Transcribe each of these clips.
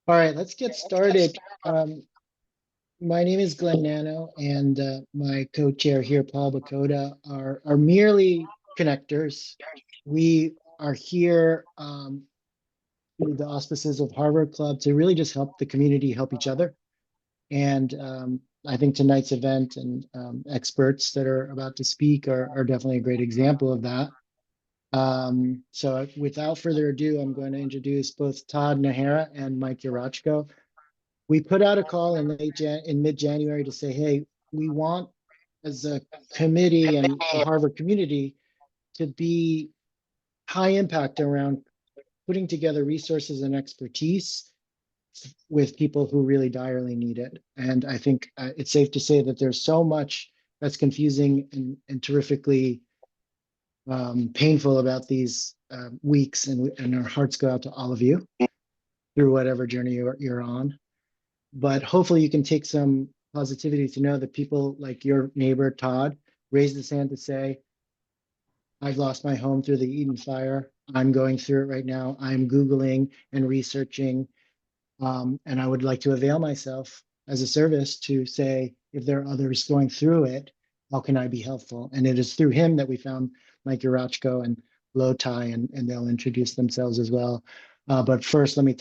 All right, let's get started. My name is Glenn Nano, and my co-chair here, Paul Bakota, are merely connectors. We are here through the auspices of Harvard Club to really just help the community help each other. And I think tonight's event and experts that are about to speak are definitely a great example of that. So without further ado, I'm going to introduce both Todd Najera and Mike Yurochko. We put out a call in mid-January to say, hey, we want as a committee and the Harvard community to be high impact around putting together resources and expertise with people who really direly need it. And I think it's safe to say that there's so much that's confusing and terrifically painful about these weeks, and our hearts go out to all of you through whatever journey you're on. But hopefully you can take some positivity to know that people like your neighbor, Todd, raised his hand to say, I've lost my home through the Eaton Fire. I'm going through it right now. I'm Googling and researching. And I would like to avail myself as a service to say, if there are others going through it, how can I be helpful? And it is through him that we found Mike Yurochko and Loti, and they'll introduce themselves as well. But first, let me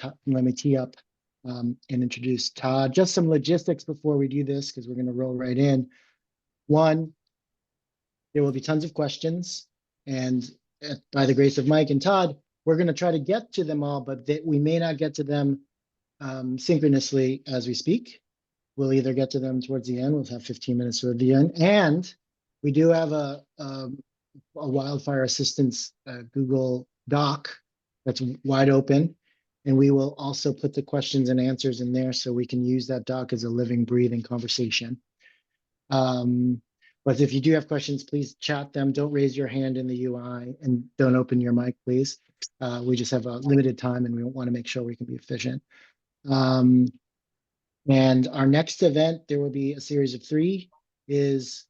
tee up and introduce Todd. Just some logistics before we do this, because we're going to roll right in. One, there will be tons of questions, and by the grace of Mike and Todd, we're going to try to get to them all, but we may not get to them synchronously as we speak. We'll either get to them towards the end. We'll have 15 minutes toward the end, and we do have a wildfire assistance Google Doc that's wide open. And we will also put the questions and answers in there so we can use that doc as a living, breathing conversation. But if you do have questions, please chat them. Don't raise your hand in the UI, and don't open your mic, please. We just have a limited time and we want to make sure we can be efficient. And our next event, there will be a series of three, is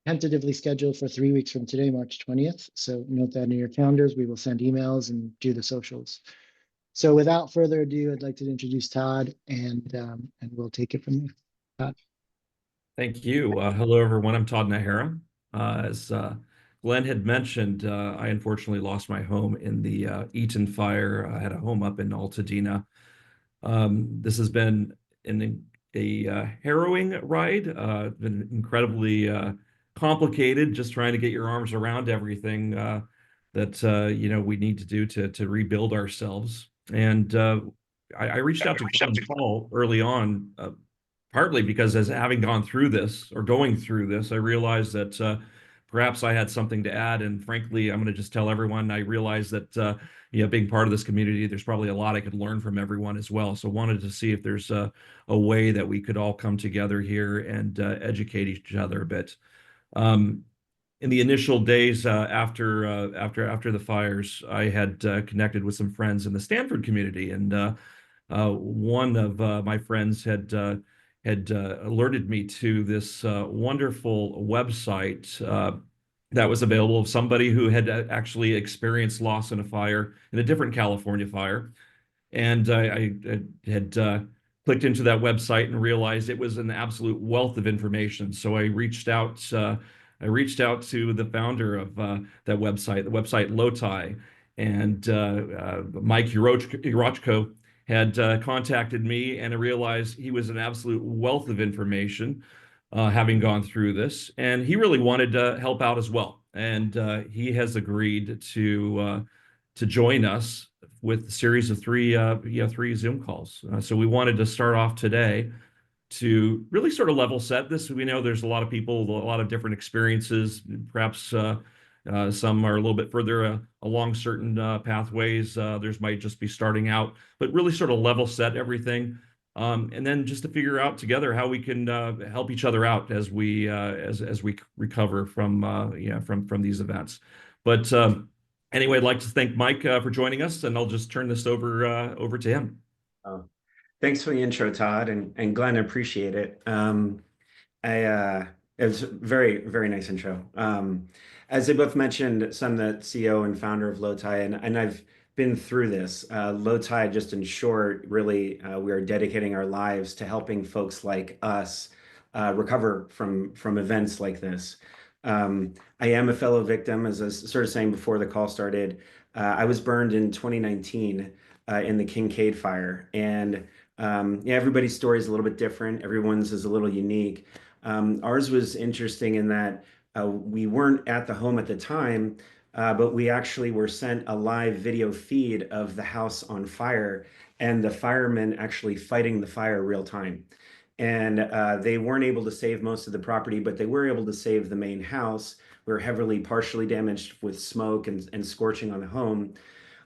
tentatively scheduled for 3 weeks from today, March 20th. So note that in your calendars. We will send emails and do the socials. So without further ado, I'd like to introduce Todd, and we'll take it from there. Todd. Thank you. Hello, everyone. I'm Todd Najera. As Glenn had mentioned, I unfortunately lost my home in the Eaton Fire. I had a home up in Altadena. This has been a harrowing ride, been incredibly complicated, just trying to get your arms around everything that we need to do to rebuild ourselves. And I reached out to Glenn and Paul early on, partly because as having gone through this or going through this, I realized that perhaps I had something to add. And frankly, I'm going to just tell everyone, I realized that being part of this community, there's probably a lot I could learn from everyone as well. So wanted to see if there's a way that we could all come together here and educate each other a bit. In the initial days after the fires, I had connected with some friends in the Stanford community, and one of my friends had alerted me to this wonderful website that was available of somebody who had actually experienced loss in a fire, in a different California fire. And I had clicked into that website and realized it was an absolute wealth of information. So I reached out. I reached out to the founder of that website, the website Loti, and Mike Yurochko had contacted me, and I realized he was an absolute wealth of information, having gone through this, and he really wanted to help out as well. And he has agreed to join us with a series of three Zoom calls. So we wanted to start off today to really sort of level set this. We know there's a lot of people, a lot of different experiences. Perhaps some are a little bit further along certain pathways. Others might just be starting out, but really sort of level set everything. And then just to figure out together how we can help each other out as we recover from these events. But anyway, I'd like to thank Mike for joining us, and I'll just turn this over to him. Oh, thanks for the intro, Todd, and Glenn. I appreciate it. It was a very, very nice intro. As they both mentioned, so I'm the CEO and founder of Loti, and I've been through this. Loti, just in short, really, we are dedicating our lives to helping folks like us recover from events like this. I am a fellow victim, as I was sort of saying before the call started. I was burned in 2019 in the Kincade Fire, and yeah, everybody's story is a little bit different. Everyone's is a little unique. Ours was interesting in that we weren't at the home at the time, but we actually were sent a live video feed of the house on fire and the firemen actually fighting the fire real time. And they weren't able to save most of the property, but they were able to save the main house. We were heavily partially damaged with smoke and scorching on the home.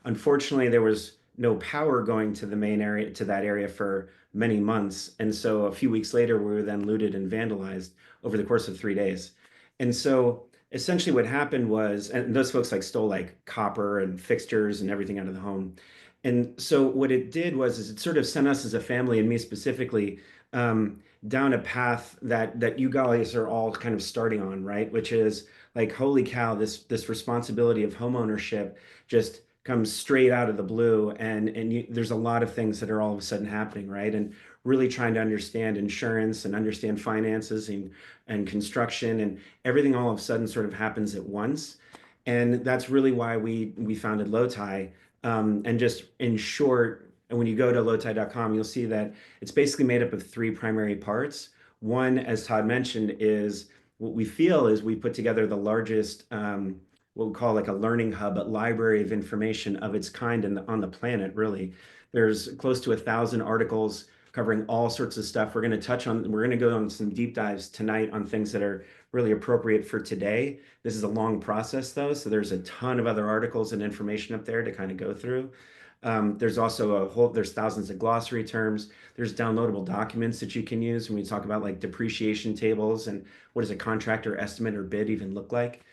Unfortunately, there was no power going to the main area, to that area, for many months. And so a few weeks later, we were then looted and vandalized over the course of 3 days. And so essentially what happened was, and those folks like stole like copper and fixtures and everything out of the home. And so what it did was is it sort of sent us as a family, and me specifically, down a path that you guys are all kind of starting on, right? Which is like, holy cow, this responsibility of homeownership just comes straight out of the blue, and there's a lot of things that are all of a sudden happening, right? And really trying to understand insurance and understand finances and construction, and everything all of a sudden sort of happens at once. And that's really why we founded Loti. And just in short, and when you go to loti.com, you'll see that it's basically made up of three primary parts. One, as Todd mentioned, is what we feel is we put together the largest, what we call like a learning hub, a library of information of its kind on the planet, really. There's close to 1,000 articles covering all sorts of stuff. We're going to go on some deep dives tonight on things that are really appropriate for today. This is a long process though, so there's a ton of other articles and information up there to kind of go through. There's also there's thousands of glossary terms. There's downloadable documents that you can use when we talk about like depreciation tables and what does a contractor estimate or bid even look like.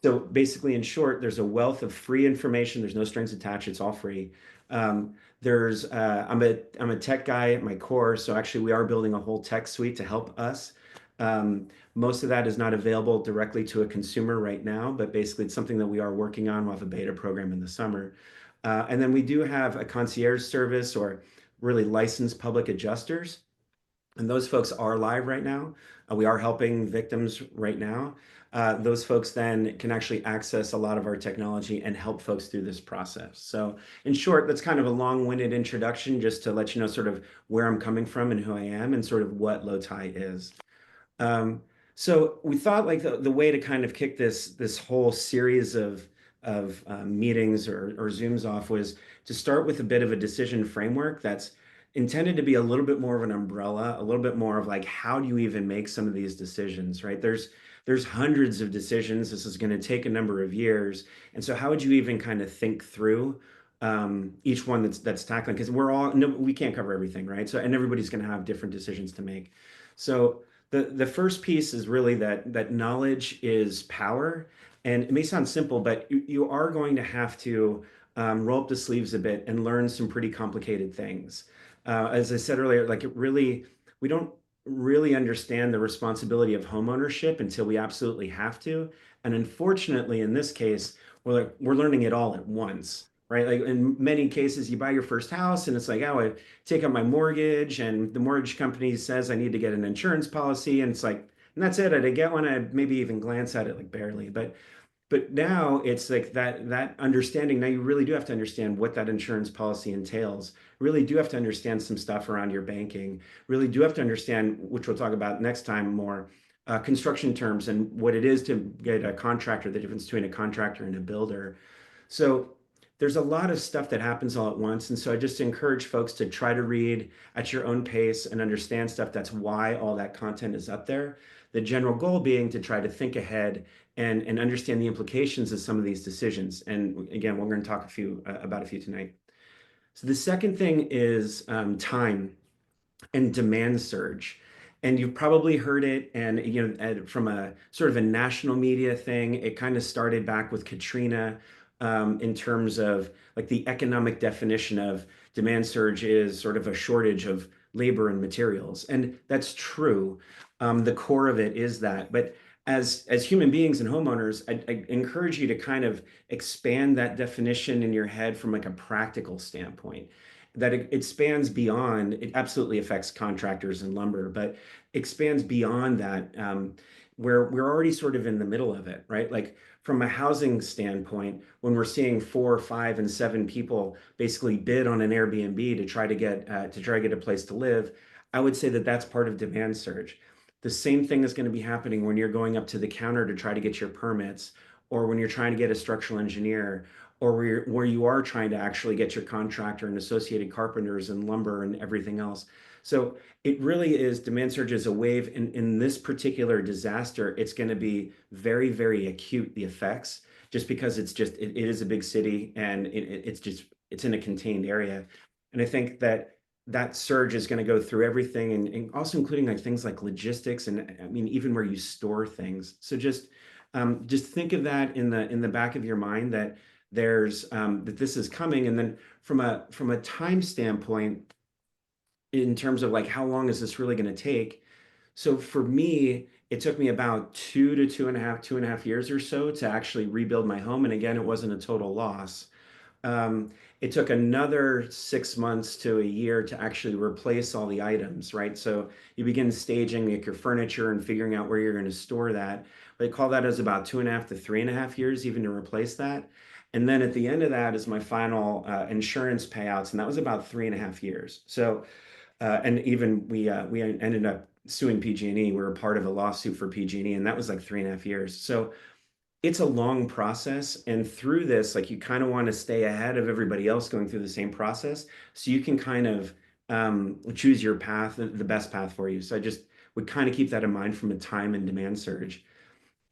So basically, in short, there's a wealth of free information. There's no strings attached. It's all free. I'm a tech guy at my core, so actually we are building a whole tech suite to help us. Most of that is not available directly to a consumer right now, but basically it's something that we are working on. We'll have a beta program in the summer. And then we do have a concierge service or really licensed public adjusters. And those folks are live right now. We are helping victims right now. Those folks then can actually access a lot of our technology and help folks through this process. So in short, that's kind of a long-winded introduction just to let you know sort of where I'm coming from and who I am and sort of what Loti is. So we thought like the way to kind of kick this whole series of meetings or Zooms off was to start with a bit of a decision framework that's intended to be a little bit more of an umbrella, a little bit more of like, how do you even make some of these decisions, right? There's hundreds of decisions. This is going to take a number of years. And so how would you even kind of think through each one that's tackling? Because we can't cover everything, right? So, and everybody's going to have different decisions to make. So the first piece is really that knowledge is power. And it may sound simple, but you are going to have to roll up the sleeves a bit and learn some pretty complicated things. As I said earlier, like we don't really understand the responsibility of homeownership until we absolutely have to. And unfortunately, in this case, we're learning it all at once, right? Like in many cases, you buy your first house and it's like, oh, I take out my mortgage and the mortgage company says I need to get an insurance policy. And it's like, and that's it. I get one, I maybe even glance at it like barely, but now it's like that understanding. Now you really do have to understand what that insurance policy entails. Really do have to understand some stuff around your banking. Really do have to understand, which we'll talk about next time more, construction terms and what it is to get a contractor, the difference between a contractor and a builder. So there's a lot of stuff that happens all at once. And so I just encourage folks to try to read at your own pace and understand stuff. That's why all that content is up there. The general goal being to try to think ahead and understand the implications of some of these decisions. And again, we're going to talk about a few tonight. So the second thing is time and demand surge. And you've probably heard it, and from a sort of a national media thing, it kind of started back with Katrina, in terms of like the economic definition of demand surge is sort of a shortage of labor and materials, and that's true. The core of it is that, but as human beings and homeowners, I encourage you to kind of expand that definition in your head from like a practical standpoint, that it spans beyond. It absolutely affects contractors and lumber, but expands beyond that, where we're already sort of in the middle of it, right? Like from a housing standpoint, when we're seeing 4, 5, and 7 people basically bid on an Airbnb to try to get a place to live, I would say that that's part of demand surge. The same thing is going to be happening when you're going up to the counter to try to get your permits, or when you're trying to get a structural engineer, or where you are trying to actually get your contractor and associated carpenters and lumber and everything else. So it really is, demand surge is a wave. In this particular disaster, it's going to be very, very acute, the effects, just because it is a big city, and it's in a contained area. And I think that surge is going to go through everything, and also including like things like logistics, and I mean even where you store things. So just think of that in the back of your mind, that that this is coming. And then from a time standpoint, in terms of like how long is this really going to take? So for me, it took me about 2.5 years or so to actually rebuild my home. And again, it wasn't a total loss. Um, it took another 6 months to a year to actually replace all the items, right? So you begin staging like your furniture and figuring out where you're going to store that. They call that as about 2.5 to 3.5 years even to replace that. And then at the end of that is my final insurance payouts, and that was about 3.5 years. So and even we ended up suing PG&E. We were part of a lawsuit for PG&E, and that was like 3.5 years. So it's a long process, and through this, like, you kind of want to stay ahead of everybody else going through the same process, so you can kind of choose your path, the best path for you. So I just would kind of keep that in mind from a time and demand surge.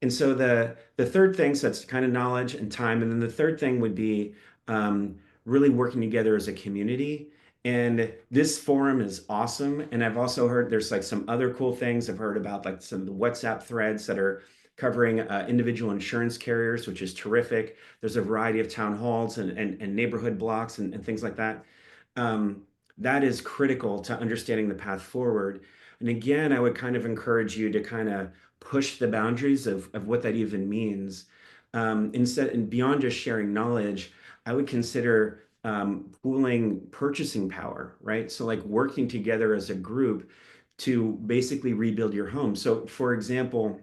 And so the third thing, so that's kind of knowledge and time, and then the third thing would be really working together as a community. And this forum is awesome. And I've also heard there's like some other cool things. I've heard about like some of the WhatsApp threads that are covering individual insurance carriers, which is terrific. There's a variety of town halls and neighborhood blocks and things like that. Um, that is critical to understanding the path forward. And again, I would kind of encourage you to kind of push the boundaries of what that even means. Instead, and beyond just sharing knowledge, I would consider pooling purchasing power, right? So like working together as a group to basically rebuild your home. So for example,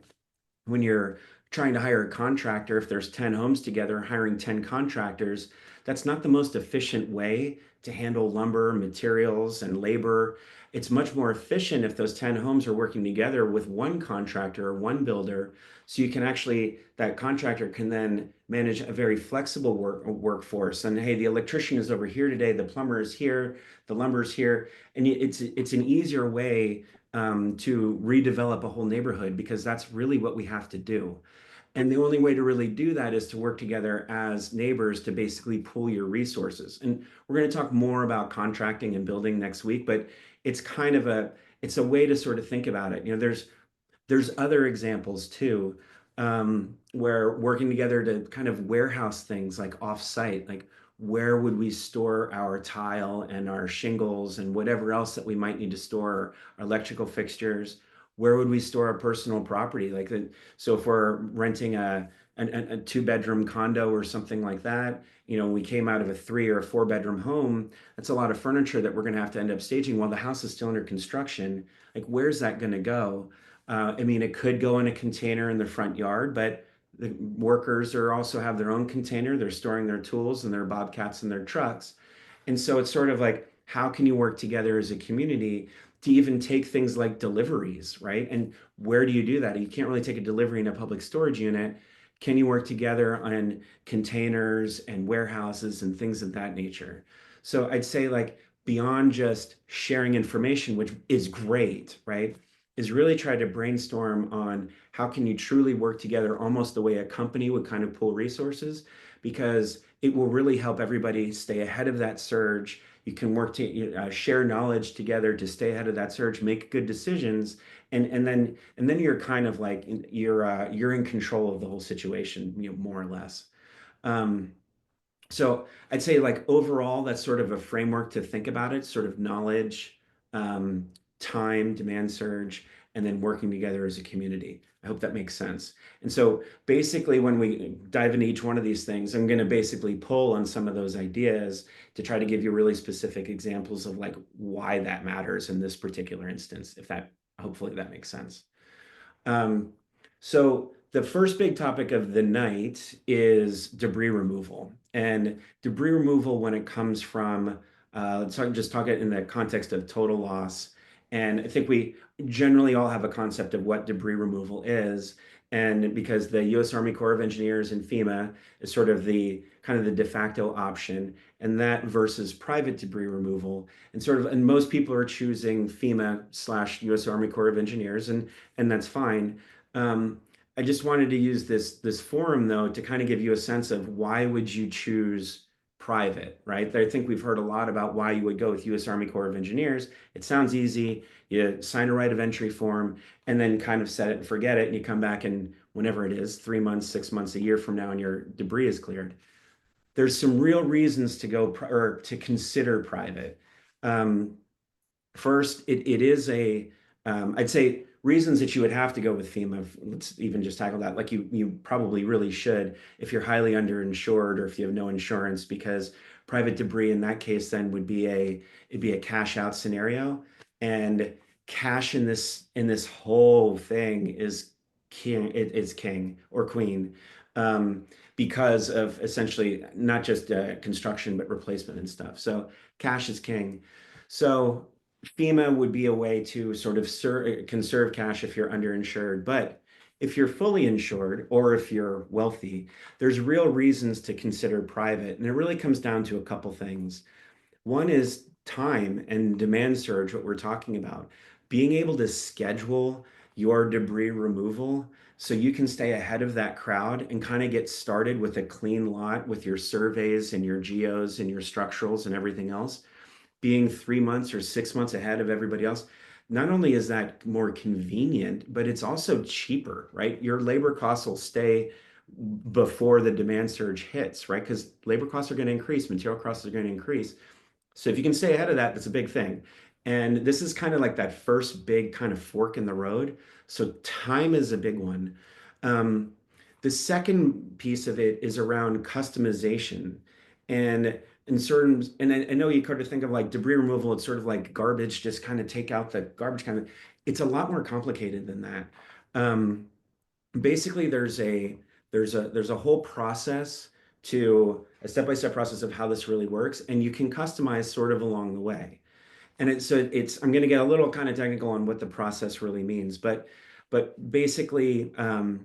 when you're trying to hire a contractor, if there's 10 homes together, hiring 10 contractors, that's not the most efficient way to handle lumber, materials, and labor. It's much more efficient if those 10 homes are working together with one contractor or one builder. So you can actually, that contractor can then manage a very flexible workforce. And hey, the electrician is over here today, the plumber is here, the lumber is here. And it's an easier way to redevelop a whole neighborhood, because that's really what we have to do. And the only way to really do that is to work together as neighbors to basically pool your resources. And we're going to talk more about contracting and building next week, but it's a way to sort of think about it. There's other examples too, where working together to kind of warehouse things like off-site, like where would we store our tile and our shingles and whatever else that we might need to store, our electrical fixtures. Where would we store our personal property? So if we're renting a 2-bedroom condo or something like that, we came out of a 3 or a 4-bedroom home, that's a lot of furniture that we're going to have to end up staging while the house is still under construction. Like, where's that going to go? I mean, it could go in a container in the front yard, but the workers also have their own container. They're storing their tools and their bobcats and their trucks. And so it's sort of like, how can you work together as a community to even take things like deliveries, right? And where do you do that? You can't really take a delivery in a public storage unit. Can you work together on containers and warehouses and things of that nature? So I'd say, like, beyond just sharing information, which is great, right? Is really try to brainstorm on how can you truly work together almost the way a company would kind of pool resources, because it will really help everybody stay ahead of that surge. You can work to share knowledge together to stay ahead of that surge, make good decisions, and then you're kind of like you're in control of the whole situation, more or less. Um, so I'd say, like, overall, that's sort of a framework to think about it, sort of knowledge, time, demand surge, and then working together as a community. I hope that makes sense. And so basically, when we dive into each one of these things, I'm going to basically pull on some of those ideas to try to give you really specific examples of like why that matters in this particular instance, if that, hopefully that makes sense. So the first big topic of the night is debris removal. And debris removal, when it comes from, let's just talk it in the context of total loss. And I think we generally all have a concept of what debris removal is. And because the U.S. Army Corps of Engineers and FEMA is sort of the kind of the de facto option, and that versus private debris removal, and most people are choosing FEMA / U.S. Army Corps of Engineers, and that's fine. I just wanted to use this forum though to kind of give you a sense of why would you choose private, right? I think we've heard a lot about why you would go with U.S. Army Corps of Engineers. It sounds easy. You sign a right of entry form and then kind of set it and forget it, and you come back and whenever it is, 3 months, 6 months, a year from now, and your debris is cleared. There's some real reasons to go or to consider private. First, it is I'd say reasons that you would have to go with FEMA. Let's even just tackle that. Like you probably really should if you're highly underinsured or if you have no insurance, because private debris in that case then it'd be a cash out scenario, and cash in this whole thing is king. It is king or queen. Because of essentially not just construction, but replacement and stuff. So cash is king. So FEMA would be a way to sort of conserve cash if you're underinsured. But if you're fully insured or if you're wealthy, there's real reasons to consider private. And it really comes down to a couple things. One is time and demand surge, what we're talking about. Being able to schedule your debris removal so you can stay ahead of that crowd and kind of get started with a clean lot with your surveys and your geos and your structurals and everything else, being 3 months or 6 months ahead of everybody else. Not only is that more convenient, but it's also cheaper, right? Your labor costs will stay before the demand surge hits, right? Because labor costs are going to increase, material costs are going to increase. So if you can stay ahead of that, that's a big thing. And this is kind of like that first big kind of fork in the road. So time is a big one. The second piece of it is around customization. And I know you kind of think of like debris removal, it's sort of like garbage, just kind of take out the garbage kind of, it's a lot more complicated than that. Basically there's a whole process, to a step-by-step process of how this really works, and you can customize sort of along the way. And I'm going to get a little kind of technical on what the process really means, but basically, so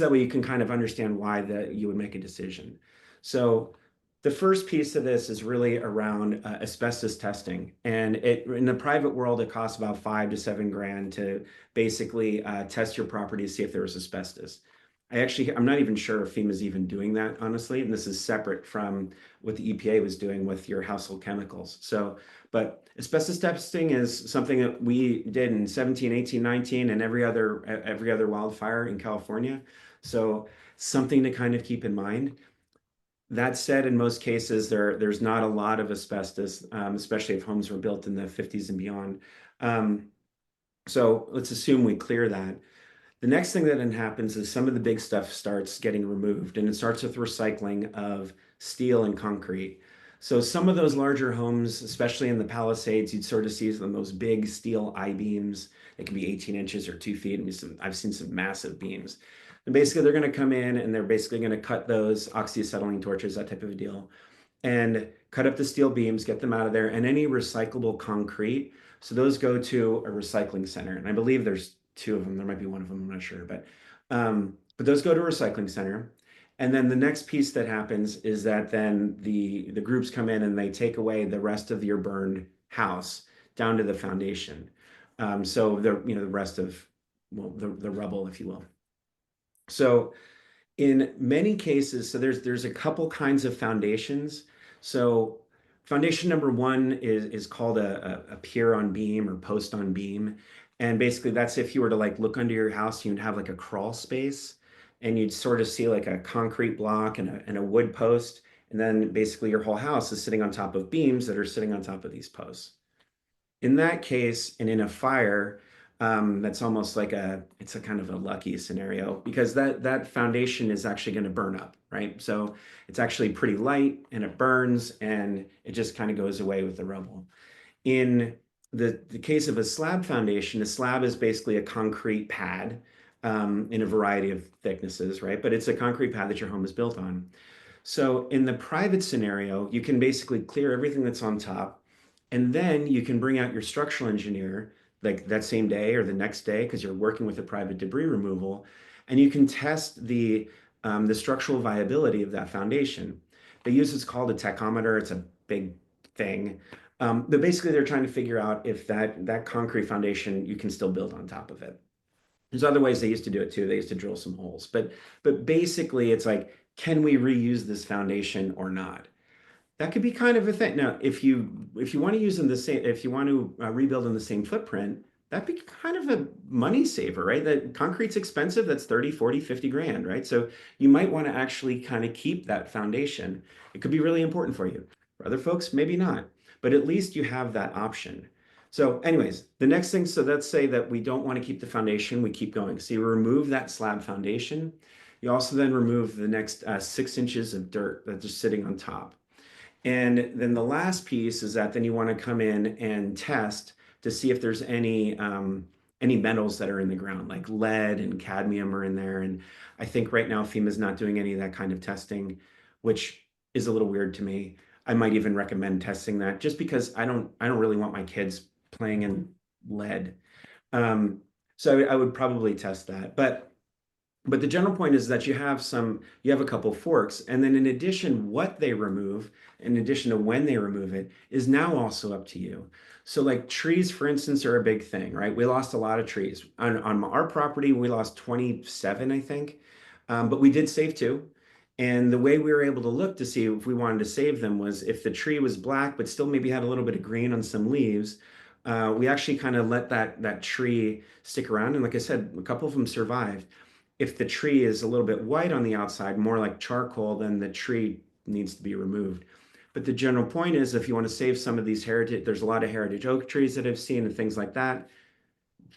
that way you can kind of understand why you would make a decision. So the first piece of this is really around asbestos testing, and in the private world it costs about $5 to $7 grand to basically test your property to see if there was asbestos. I'm not even sure if FEMA's even doing that, honestly, and this is separate from what the EPA was doing with your household chemicals. So, but asbestos testing is something that we did in 17, 18, 19, and every other wildfire in California. So something to kind of keep in mind. That said, in most cases, there's not a lot of asbestos, especially if homes were built in the 50s and beyond. So let's assume we clear that. The next thing that then happens is some of the big stuff starts getting removed, and it starts with recycling of steel and concrete. So some of those larger homes, especially in the Palisades, you'd sort of see those big steel I-beams. They can be 18 inches or 2 feet. And I've seen some massive beams. And basically, they're going to come in and they're basically going to cut those oxyacetylene torches, that type of a deal, and cut up the steel beams, get them out of there, and any recyclable concrete. So those go to a recycling center. And I believe there's 2 of them. There might be 1 of them, I'm not sure. But those go to a recycling center. And then the next piece that happens is that then the groups come in and they take away the rest of your burned house down to the foundation. So the rest of, well, the rubble, if you will. So in many cases, so there's a couple kinds of foundations. So foundation number 1 is called a pier on beam or post on beam. And basically that's if you were to like look under your house, you'd have like a crawl space and you'd sort of see like a concrete block and a wood post. And then basically your whole house is sitting on top of beams that are sitting on top of these posts. In that case, and in a fire, that's almost like it's a kind of a lucky scenario because that foundation is actually going to burn up, right? So it's actually pretty light and it burns and it just kind of goes away with the rubble. In the case of a slab foundation, a slab is basically a concrete pad in a variety of thicknesses, right? But it's a concrete pad that your home is built on. So in the private scenario, you can basically clear everything that's on top, and then you can bring out your structural engineer like that same day or the next day because you're working with a private debris removal, and you can test the structural viability of that foundation. They use what's called a tachometer. It's a big thing. But basically, they're trying to figure out if that concrete foundation you can still build on top of it. There's other ways they used to do it too. They used to drill some holes, but basically, it's like, can we reuse this foundation or not? That could be kind of a thing. Now, if you want to use in the same, if you want to rebuild in the same footprint, that'd be kind of a money saver, right? That concrete's expensive. That's 30, 40, 50 grand, right? So you might want to actually kind of keep that foundation. It could be really important for you. For other folks, maybe not, but at least you have that option. So anyways, the next thing, so let's say that we don't want to keep the foundation, we keep going. So you remove that slab foundation. You also then remove the next 6 inches of dirt that's just sitting on top. And then the last piece is that then you want to come in and test to see if there's any metals that are in the ground, like lead and cadmium are in there. And I think right now FEMA's not doing any of that kind of testing, which is a little weird to me. I might even recommend testing that just because I don't really want my kids playing in lead. So I would probably test that. But the general point is that you have a couple forks, and then in addition, what they remove, in addition to when they remove it, is now also up to you. So like trees, for instance, are a big thing, right? We lost a lot of trees. On our property, we lost 27, I think. But we did save two. And the way we were able to look to see if we wanted to save them was if the tree was black, but still maybe had a little bit of green on some leaves, we actually kind of let that tree stick around. And like I said, a couple of them survived. If the tree is a little bit white on the outside, more like charcoal, then the tree needs to be removed. But the general point is if you want to save some of these heritage, there's a lot of heritage oak trees that I've seen and things like that.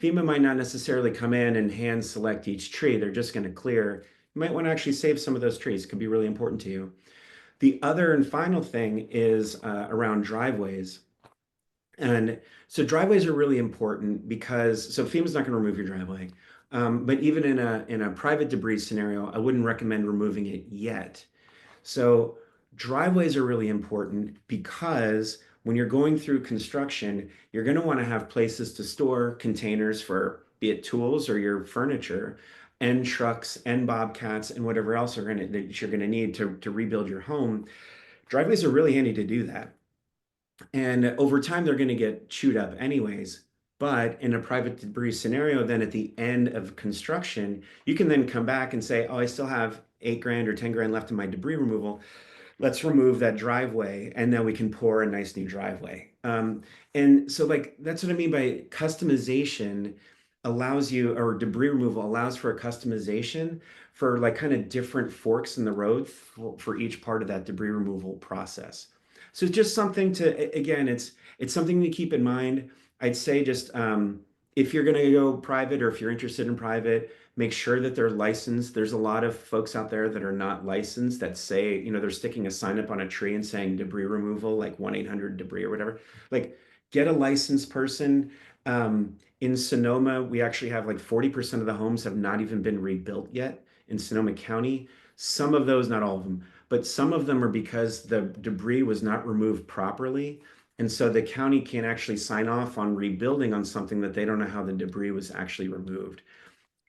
FEMA might not necessarily come in and hand select each tree. They're just going to clear. You might want to actually save some of those trees. It could be really important to you. The other and final thing is around driveways. And so driveways are really important because so FEMA's not going to remove your driveway. But even in a private debris scenario, I wouldn't recommend removing it yet. So driveways are really important because when you're going through construction, you're going to want to have places to store containers for be it tools or your furniture and trucks and bobcats and whatever else that you're going to need to rebuild your home. Driveways are really handy to do that. And over time, they're going to get chewed up anyways. But in a private debris scenario, then at the end of construction, you can then come back and say, oh, I still have 8 grand or 10 grand left in my debris removal. Let's remove that driveway and then we can pour a nice new driveway. And so like that's what I mean by customization allows you, or debris removal allows for a customization for like kind of different forks in the road for each part of that debris removal process. So it's just something to, again, it's something to keep in mind. I'd say just if you're going to go private or if you're interested in private, make sure that they're licensed. There's a lot of folks out there that are not licensed that say, they're sticking a sign up on a tree and saying debris removal, like 1-800-DEBRIS or whatever. Like, get a licensed person. In Sonoma, we actually have like 40% of the homes have not even been rebuilt yet in Sonoma County. Some of those, not all of them, but some of them are because the debris was not removed properly. And so the county can't actually sign off on rebuilding on something that they don't know how the debris was actually removed.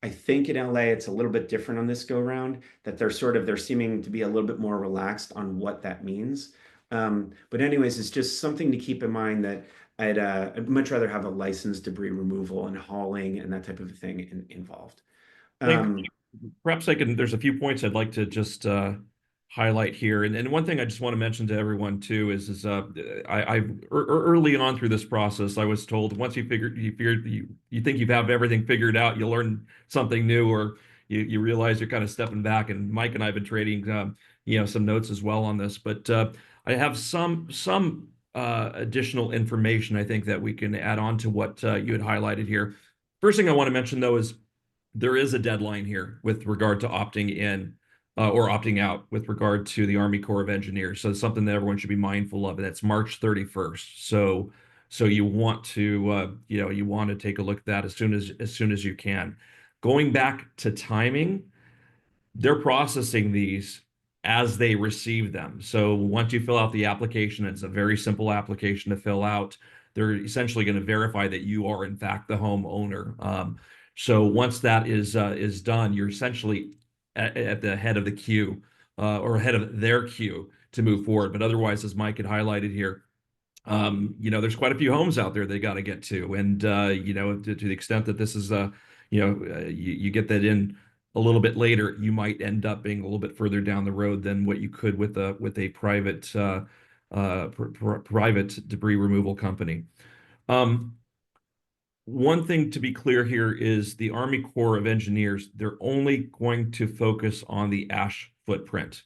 I think in LA, it's a little bit different on this go round, that they're seeming to be a little bit more relaxed on what that means. But anyways, it's just something to keep in mind that I'd much rather have a licensed debris removal and hauling and that type of thing involved. Think perhaps there's a few points I'd like to just highlight here. And one thing I just want to mention to everyone too is early on through this process, I was told once you think you have everything figured out, you learn something new, or you realize you're kind of stepping back. And Mike and I have been trading some notes as well on this. But I have some additional information I think that we can add on to what you had highlighted here. First thing I want to mention, though, is there is a deadline here with regard to opting in or opting out with regard to the Army Corps of Engineers. So it's something that everyone should be mindful of. And that's March 31st. So you want to you want to take a look at that as soon as you can. Going back to timing, they're processing these as they receive them. So once you fill out the application, it's a very simple application to fill out. They're essentially going to verify that you are in fact the homeowner. So once that is done, you're essentially at the head of the queue or ahead of their queue to move forward. But otherwise, as Mike had highlighted here, there's quite a few homes out there they got to get to, and to the extent that this is you get that in a little bit later, you might end up being a little bit further down the road than what you could with a private debris removal company. One thing to be clear here is the Army Corps of Engineers, they're only going to focus on the ash footprint.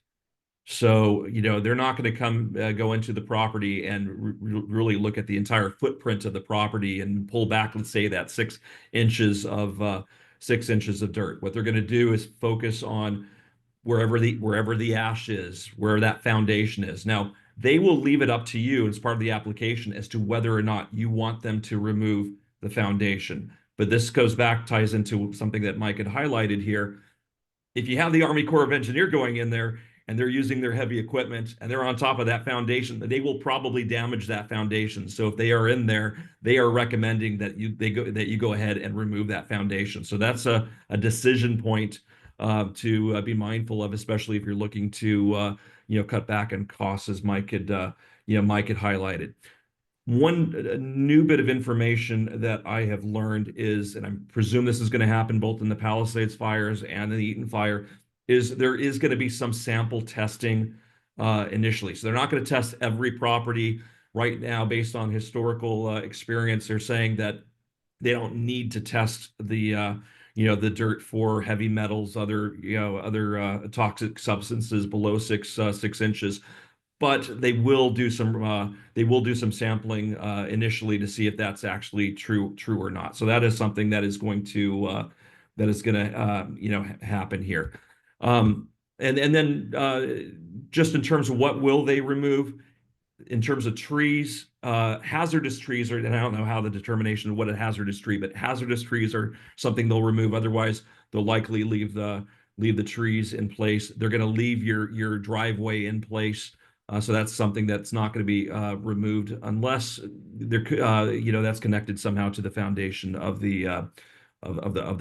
So, they're not going to go into the property and really look at the entire footprint of the property and pull back, let's say, that 6 inches of dirt. What they're going to do is focus on wherever the ash is, where that foundation is. Now, they will leave it up to you as part of the application as to whether or not you want them to remove the foundation. But this ties into something that Mike had highlighted here. If you have the Army Corps of Engineers going in there and they're using their heavy equipment and they're on top of that foundation, they will probably damage that foundation. So if they are in there, they are recommending that you go ahead and remove that foundation. So that's a decision point to be mindful of, especially if you're looking to cut back on costs, as Mike had highlighted. One new bit of information that I have learned is, and I presume this is going to happen both in the Palisades fires and the Eaton fire, is there is going to be some sample testing initially. So they're not going to test every property right now based on historical experience. They're saying that they don't need to test the dirt for heavy metals, other toxic substances below 6 inches. But they will do some sampling initially to see if that's actually true or not. So that is something that is going to happen here. And then just in terms of what will they remove, in terms of trees, hazardous trees and I don't know how the determination of what a hazardous tree, but hazardous trees are something they'll remove. Otherwise, they'll likely leave the trees in place. They're going to leave your driveway in place. So that's something that's not going to be removed unless that's connected somehow to the foundation of the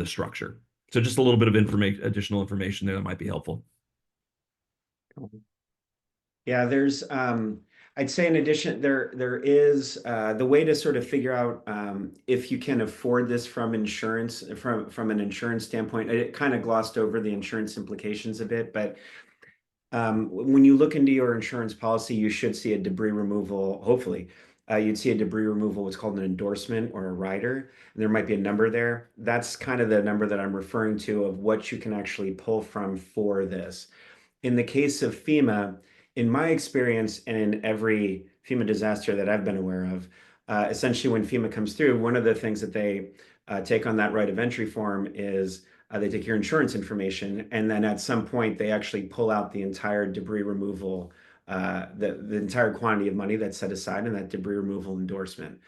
structure. So just a little bit of additional information there that might be helpful. Yeah, there's I'd say in addition, there is the way to sort of figure out if you can afford this from insurance, from an insurance standpoint. It kind of glossed over the insurance implications a bit, but when you look into your insurance policy, you should see a debris removal. Hopefully, you'd see a debris removal, what's called an endorsement or a rider. And there might be a number there. That's kind of the number that I'm referring to of what you can actually pull from for this. In the case of FEMA, in my experience and in every FEMA disaster that I've been aware of, essentially when FEMA comes through, one of the things that they take on that right of entry form is they take your insurance information, and then at some point they actually pull out the entire debris removal, the entire quantity of money that's set aside in that debris removal endorsement.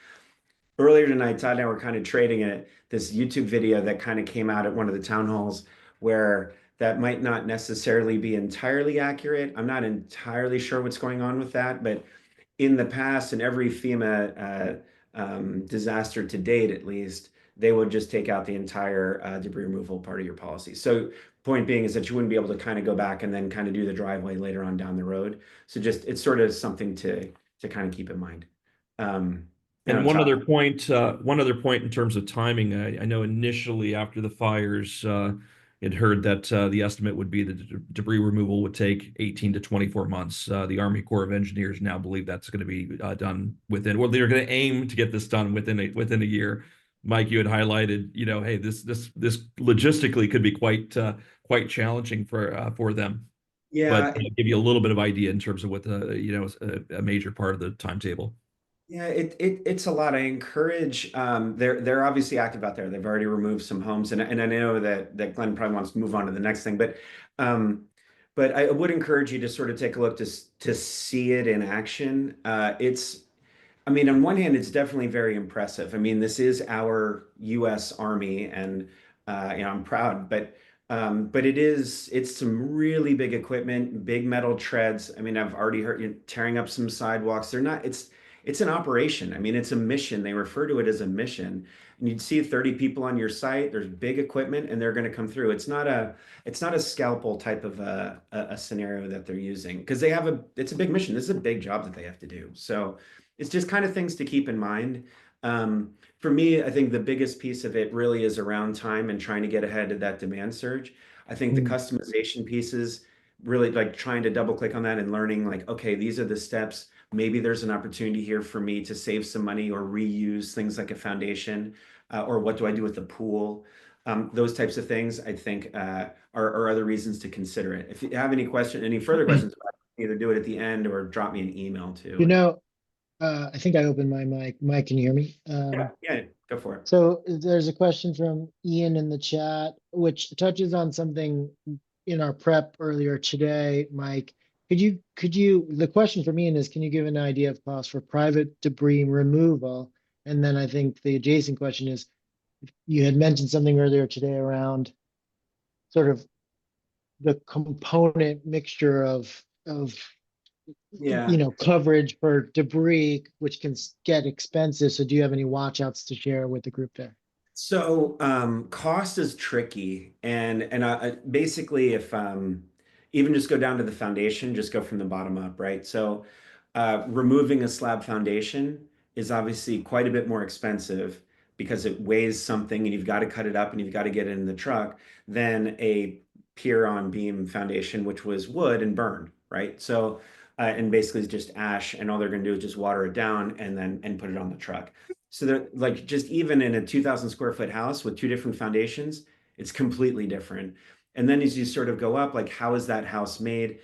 Earlier tonight, Todd and I were kind of trading this YouTube video that kind of came out at one of the town halls where that might not necessarily be entirely accurate. I'm not entirely sure what's going on with that, but in the past, in every FEMA disaster to date, at least, they would just take out the entire debris removal part of your policy. So point being is that you wouldn't be able to kind of go back and then kind of do the driveway later on down the road. So just it's sort of something to kind of keep in mind. And one other point in terms of timing, I know initially after the fires, it heard that the estimate would be that debris removal would take 18 to 24 months. The Army Corps of Engineers now believe that's going to be done within. Well, they're going to aim to get this done within a year. Mike, you had highlighted, hey, this logistically could be quite challenging for them. Yeah, but give you a little bit of idea in terms of what a major part of the timetable. Yeah, it's a lot. I encourage they're obviously active out there. They've already removed some homes, and I know that Glenn probably wants to move on to the next thing, um but I would encourage you to sort of take a look to see it in action. I mean, on one hand, it's definitely very impressive. I mean, this is our U.S. Army, and I'm proud. But it's some really big equipment, big metal treads. I mean, I've already heard you tearing up some sidewalks. They're not. It's an operation. I mean, it's a mission. They refer to it as a mission. And you'd see 30 people on your site. There's big equipment, and they're going to come through. It's not a scalpel type of a scenario that they're using because it's a big mission. This is a big job that they have to do. So it's just kind of things to keep in mind. For me, I think the biggest piece of it really is around time and trying to get ahead of that demand surge. I think the Mm. customization pieces, really like trying to double click on that and learning like, okay, these are the steps. Maybe there's an opportunity here for me to save some money or reuse things like a foundation, or what do I do with the pool? Those types of things, I think, are other reasons to consider it. If you have any further questions about it, either do it at the end or drop me an email You too. know, I think I opened my mic. Mike, can you hear me? Yeah, yeah, go for it. So there's a question from Ian in the chat, which touches on something in our prep earlier today. Mike, the question from Ian is, can you give an idea of cost for private debris removal? And then I think the adjacent question is, you had mentioned something earlier today around sort of the component mixture of Yeah. coverage for debris, which can get expensive. So do you have any watch outs to share with the group there? So cost is tricky, and basically, if even just go down to the foundation, just go from the bottom up, right? So removing a slab foundation is obviously quite a bit more expensive because it weighs something, and you've got to cut it up, and you've got to get it in the truck than a pier on beam foundation, which was wood and burned, right? So and basically it's just ash, and all they're going to do is just water it down and put it on the truck. So they're like just even in a 2,000 square foot house with two different foundations, it's completely different. And then as you sort of go up, like how is that house made?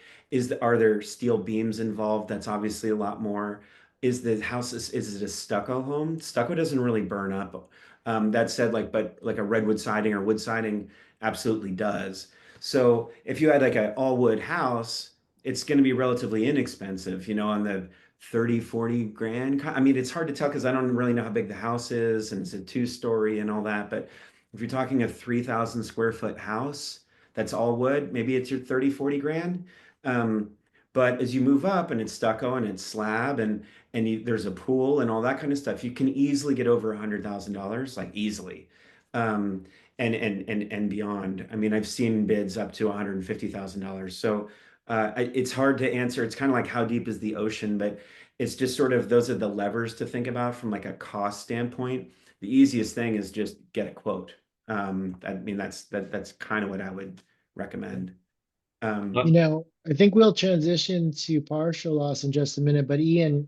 Are there steel beams involved? That's obviously a lot more. Is the house is it a stucco home? Stucco doesn't really burn up. That said, but like a redwood siding or wood siding absolutely does. So if you had like an all wood house, it's going to be relatively inexpensive, on the 30, 40 grand. I mean, it's hard to tell because I don't really know how big the house is and it's a two-story and all that. But if you're talking a 3,000 square foot house that's all wood, maybe it's your 30, 40 grand. Um, but as you move up and it's stucco and it's slab and there's a pool and all that kind of stuff, you can easily get over $100,000, like easily. Um, and beyond. I mean, I've seen bids up to $150,000. So it's hard to answer. It's kind of like how deep is the ocean, but it's just sort of those are the levers to think about from like a cost standpoint. The easiest thing is just get a quote. I mean, that's kind of what I would recommend. Um, I think we'll transition to partial loss in just a minute, but Ian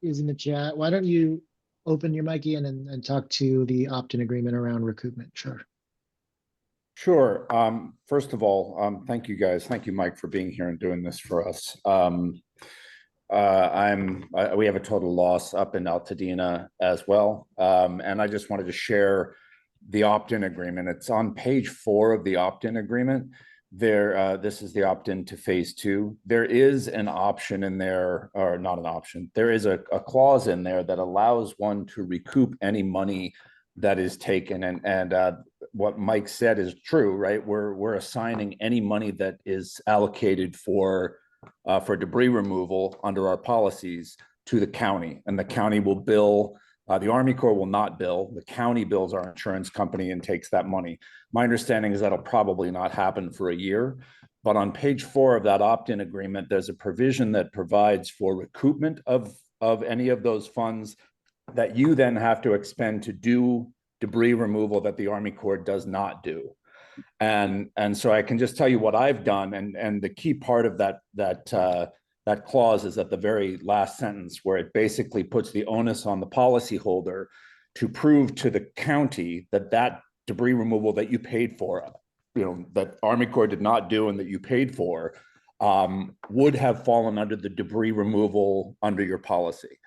is in the chat. Why don't you open your mic, Ian, and talk to the opt-in agreement around recoupment? Sure. Sure. First of all, thank you guys. Thank you, Mike, for being here and doing this for us. We have a total loss up in Altadena as well. And I just wanted to share the opt-in agreement. It's on page 4 of the opt-in agreement. This is the opt-in to phase 2. There is an option in there, or not an option. There is a clause in there that allows one to recoup any money that is taken. And what Mike said is true, right? We're assigning any money that is allocated for debris removal under our policies to the county, and the county will bill. The Army Corps will not bill. The county bills our insurance company and takes that money. My understanding is that'll probably not happen for a year. But on page 4 of that opt-in agreement, there's a provision that provides for recoupment of any of those funds that you then have to expend to do debris removal that the Army Corps does not do. And so I can just tell you what I've done, and the key part of that clause is at the very last sentence, where it basically puts the onus on the policyholder to prove to the county that debris removal that you paid for, that Army Corps did not do and that you paid for, would have fallen under the debris removal under your policy.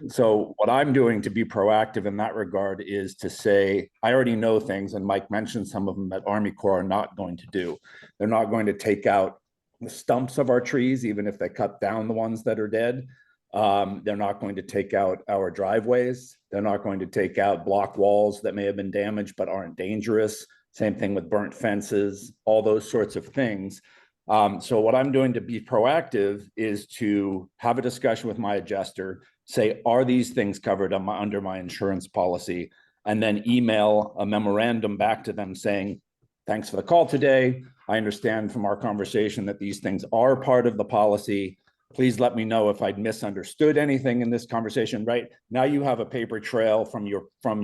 So what I'm doing to be proactive in that regard is to say, I already know things, and Mike mentioned some of them that Army Corps are not going to do. They're not going to take out the stumps of our trees, even if they cut down the ones that are dead. They're not going to take out our driveways. They're not going to take out block walls that may have been damaged but aren't dangerous. Same thing with burnt fences, all those sorts of things. So what I'm doing to be proactive is to have a discussion with my adjuster, say, are these things covered under my insurance policy? And then email a memorandum back to them saying, thanks for the call today. I understand from our conversation that these things are part of the policy. Please let me know if I'd misunderstood anything in this conversation. Right now, you have a paper trail from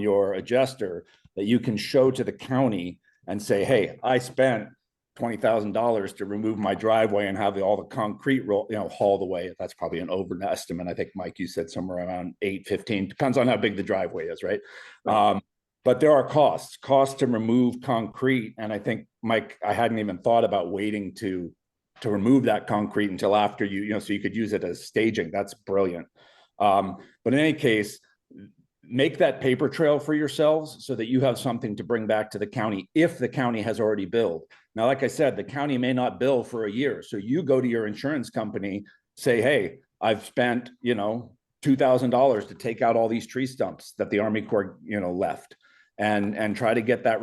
your adjuster that you can show to the county and say, hey, I spent $20,000 to remove my driveway and have all the concrete hauled away. That's probably an overestimate. I think, Mike, you said somewhere around 815. Depends on how big the driveway is, right? But there are costs to remove concrete. And I think, Mike, I hadn't even thought about waiting to remove that concrete until after so you could use it as staging. That's brilliant. But in any case, make that paper trail for yourselves so that you have something to bring back to the county if the county has already billed. Now, like I said, the county may not bill for a year. So you go to your insurance company, say, hey, I've spent, $2,000 to take out all these tree stumps that the Army Corps, left. And try to get that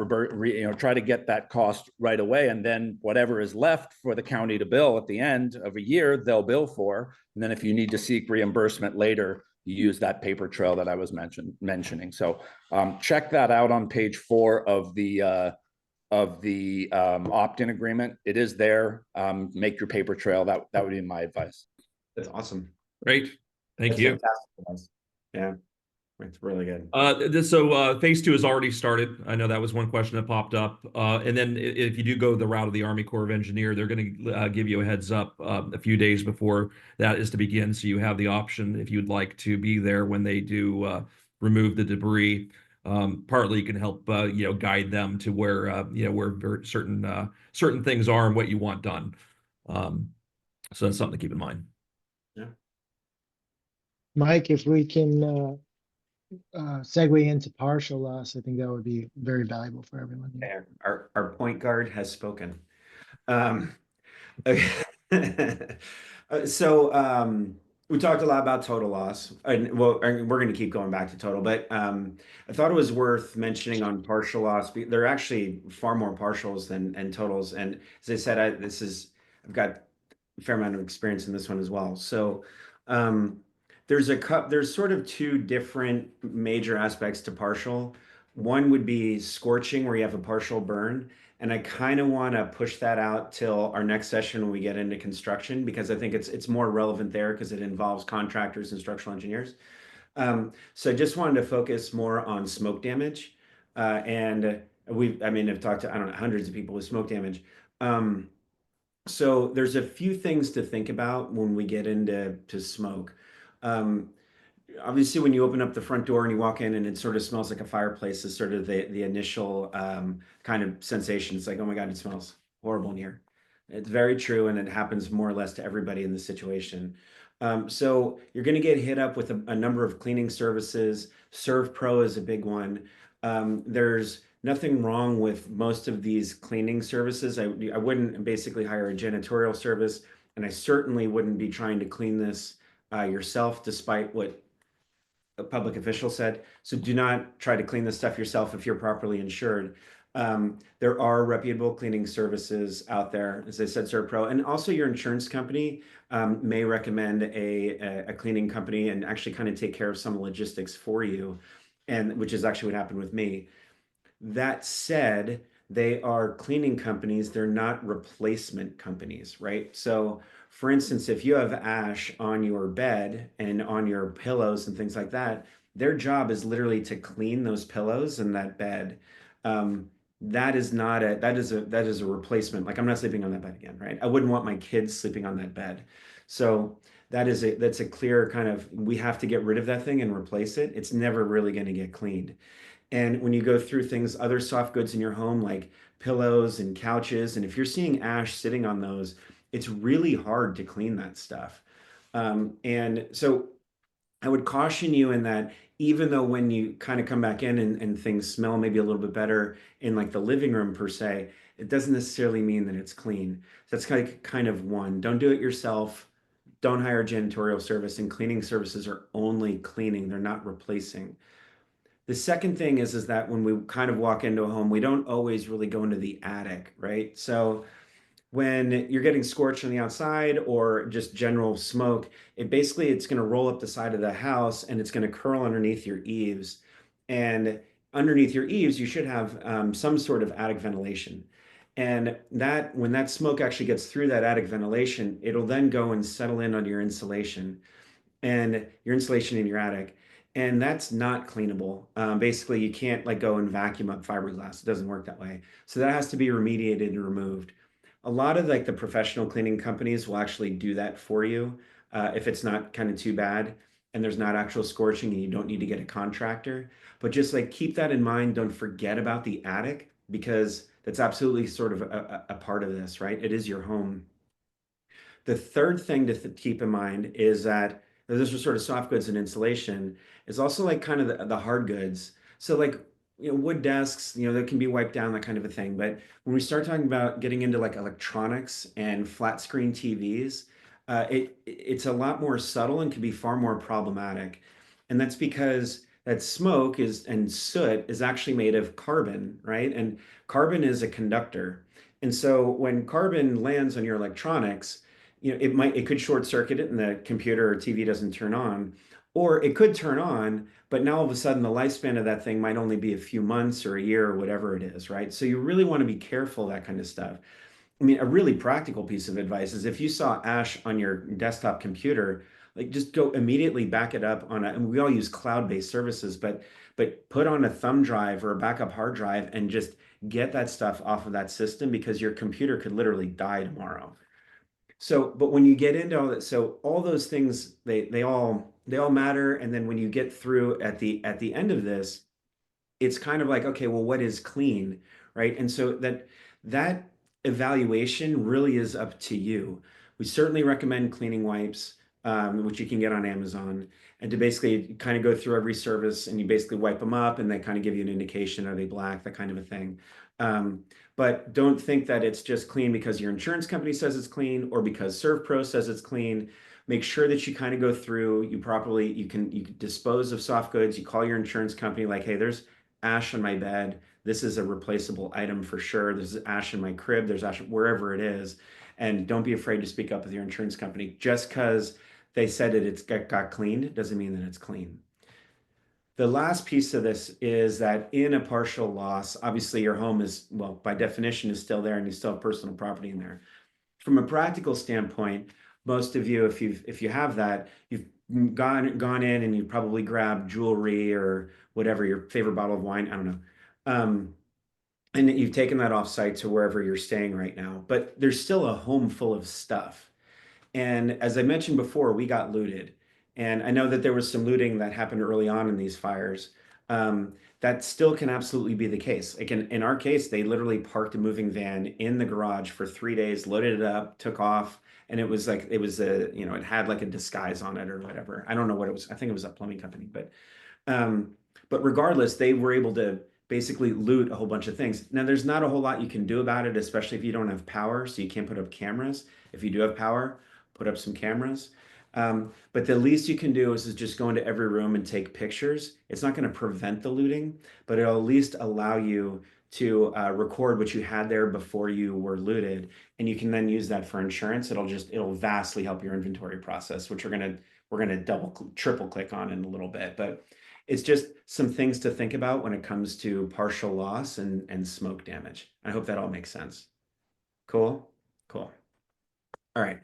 try to get that cost right away, and then whatever is left for the county to bill at the end of a year, they'll bill for. And then if you need to seek reimbursement later, you use that paper trail that I was mentioning. So check that out on page 4 of the opt-in agreement. It is there. Make your paper trail. That would be my advice. That's awesome. Great. Thank you. Fantastic. Yeah. It's really good. So phase 2 has already started. I know that was one question that popped up. And then if you do go the route of the Army Corps of Engineer, they're going to give you a heads up a few days before that is to begin. So you have the option if you'd like to be there when they do remove the debris. Partly you can help guide them to where where certain things are and what you want done. So that's something to keep in mind. Yeah. Mike, if we can segue into partial loss, I think that would be very valuable for everyone. Yeah, our point guard has spoken. So we talked a lot about total loss, and we're going to keep going back to total, but I thought it was worth mentioning on partial loss. There are actually far more partials than totals, and as I said, I've got a fair amount of experience in this one as well. So there's sort of 2 different major aspects to partial. One would be scorching, where you have a partial burn. And I kind of want to push that out till our next session when we get into construction, because I think it's more relevant there because it involves contractors and structural engineers. So I just wanted to focus more on smoke damage. And I've talked to, I don't know, hundreds of people with smoke damage. So there's a few things to think about when we get into smoke. Obviously, when you open up the front door and you walk in and it sort of smells like a fireplace, is sort of the initial kind of sensation. It's like, oh my God, it smells horrible in here. It's very true, and it happens more or less to everybody in this situation. So you're going to get hit up with a number of cleaning services. ServPro is a big one. There's nothing wrong with most of these cleaning services. I wouldn't basically hire a janitorial service, and I certainly wouldn't be trying to clean this yourself, despite what a public official said. So do not try to clean this stuff yourself if you're properly insured. There are reputable cleaning services out there, as I said, ServPro, and also your insurance company may recommend a cleaning company and actually kind of take care of some logistics for you, and which is actually what happened with me. That said, they are cleaning companies. They're not replacement companies, right? So for instance, if you have ash on your bed and on your pillows and things like that, their job is literally to clean those pillows and that bed. That is a replacement. Like, I'm not sleeping on that bed again, right? I wouldn't want my kids sleeping on that bed. So that's a clear kind of, we have to get rid of that thing and replace it. It's never really going to get cleaned. And when you go through things, other soft goods in your home, like pillows and couches, and if you're seeing ash sitting on those, it's really hard to clean that stuff. And so I would caution you in that even though when you kind of come back in and things smell maybe a little bit better in like the living room per se, it doesn't necessarily mean that it's clean. So that's kind of one. Don't do it yourself. Don't hire janitorial service, and cleaning services are only cleaning, they're not replacing. The second thing is that when we kind of walk into a home, we don't always really go into the attic, right? So when you're getting scorched on the outside or just general smoke, it's going to roll up the side of the house and it's going to curl underneath your eaves. And underneath your eaves, you should have some sort of attic ventilation. And that when that smoke actually gets through that attic ventilation, it'll then go and settle in on your insulation in your attic. And that's not cleanable. Basically, you can't like go and vacuum up fiberglass. It doesn't work that way. So that has to be remediated and removed. A lot of like the professional cleaning companies will actually do that for you if it's not kind of too bad and there's not actual scorching and you don't need to get a contractor. But just like keep that in mind. Don't forget about the attic because that's absolutely sort of a part of this, right? It is your home. The third thing to keep in mind is that those are sort of soft goods and insulation is also like kind of the hard goods. So like, wood desks, that can be wiped down, that kind of a thing. But when we start talking about getting into like electronics and flat screen TVs, it's a lot more subtle and can be far more problematic. And that's because that smoke and soot is actually made of carbon, right? And carbon is a conductor. And so when carbon lands on your electronics, it could short circuit it and the computer or TV doesn't turn on, or it could turn on, but now all of a sudden the lifespan of that thing might only be a few months or a year or whatever it is, right? So you really want to be careful, that kind of stuff. I mean, a really practical piece of advice is if you saw ash on your desktop computer, like just go immediately back it up and we all use cloud-based services, but put on a thumb drive or a backup hard drive and just get that stuff off of that system because your computer could literally die tomorrow. So, but when you get into all that, so all those things, they all matter. And then when you get through at the end of this, it's kind of like, okay, well, what is clean, right? And so that evaluation really is up to you. We certainly recommend cleaning wipes, which you can get on Amazon, and to basically kind of go through every service and you basically wipe them up and they kind of give you an indication, are they black, that kind of a thing. But don't think that it's just clean because your insurance company says it's clean or because ServPro says it's clean. Make sure that you kind of go through, you can dispose of soft goods. You call your insurance company like, hey, there's ash on my bed. This is a replaceable item for sure. There's ash in my crib. There's ash wherever it is. And don't be afraid to speak up with your insurance company. Just because they said it's got cleaned doesn't mean that it's clean. The last piece of this is that in a partial loss, obviously your home is, well, by definition is still there and you still have personal property in there. From a practical standpoint, most of you, if you have that, you've gone in and you probably grabbed jewelry or whatever, your favorite bottle of wine, I don't know. And you've taken that off site to wherever you're staying right now, but there's still a home full of stuff. And as I mentioned before, we got looted. And I know that there was some looting that happened early on in these fires. That still can absolutely be the case. Like in our case, they literally parked a moving van in the garage for 3 days, loaded it up, took off, and it was it had like a disguise on it or whatever. I don't know what it was. I think it was a plumbing company, but regardless, they were able to basically loot a whole bunch of things. Now, there's not a whole lot you can do about it, especially if you don't have power, so you can't put up cameras. If you do have power, put up some cameras. But the least you can do is just go into every room and take pictures. It's not going to prevent the looting, but it'll at least allow you to record what you had there before you were looted, and you can then use that for insurance. It'll vastly help your inventory process, which we're gonna triple click on in a little bit. But it's just some things to think about when it comes to partial loss and smoke damage. I hope that all makes sense. Cool. All right.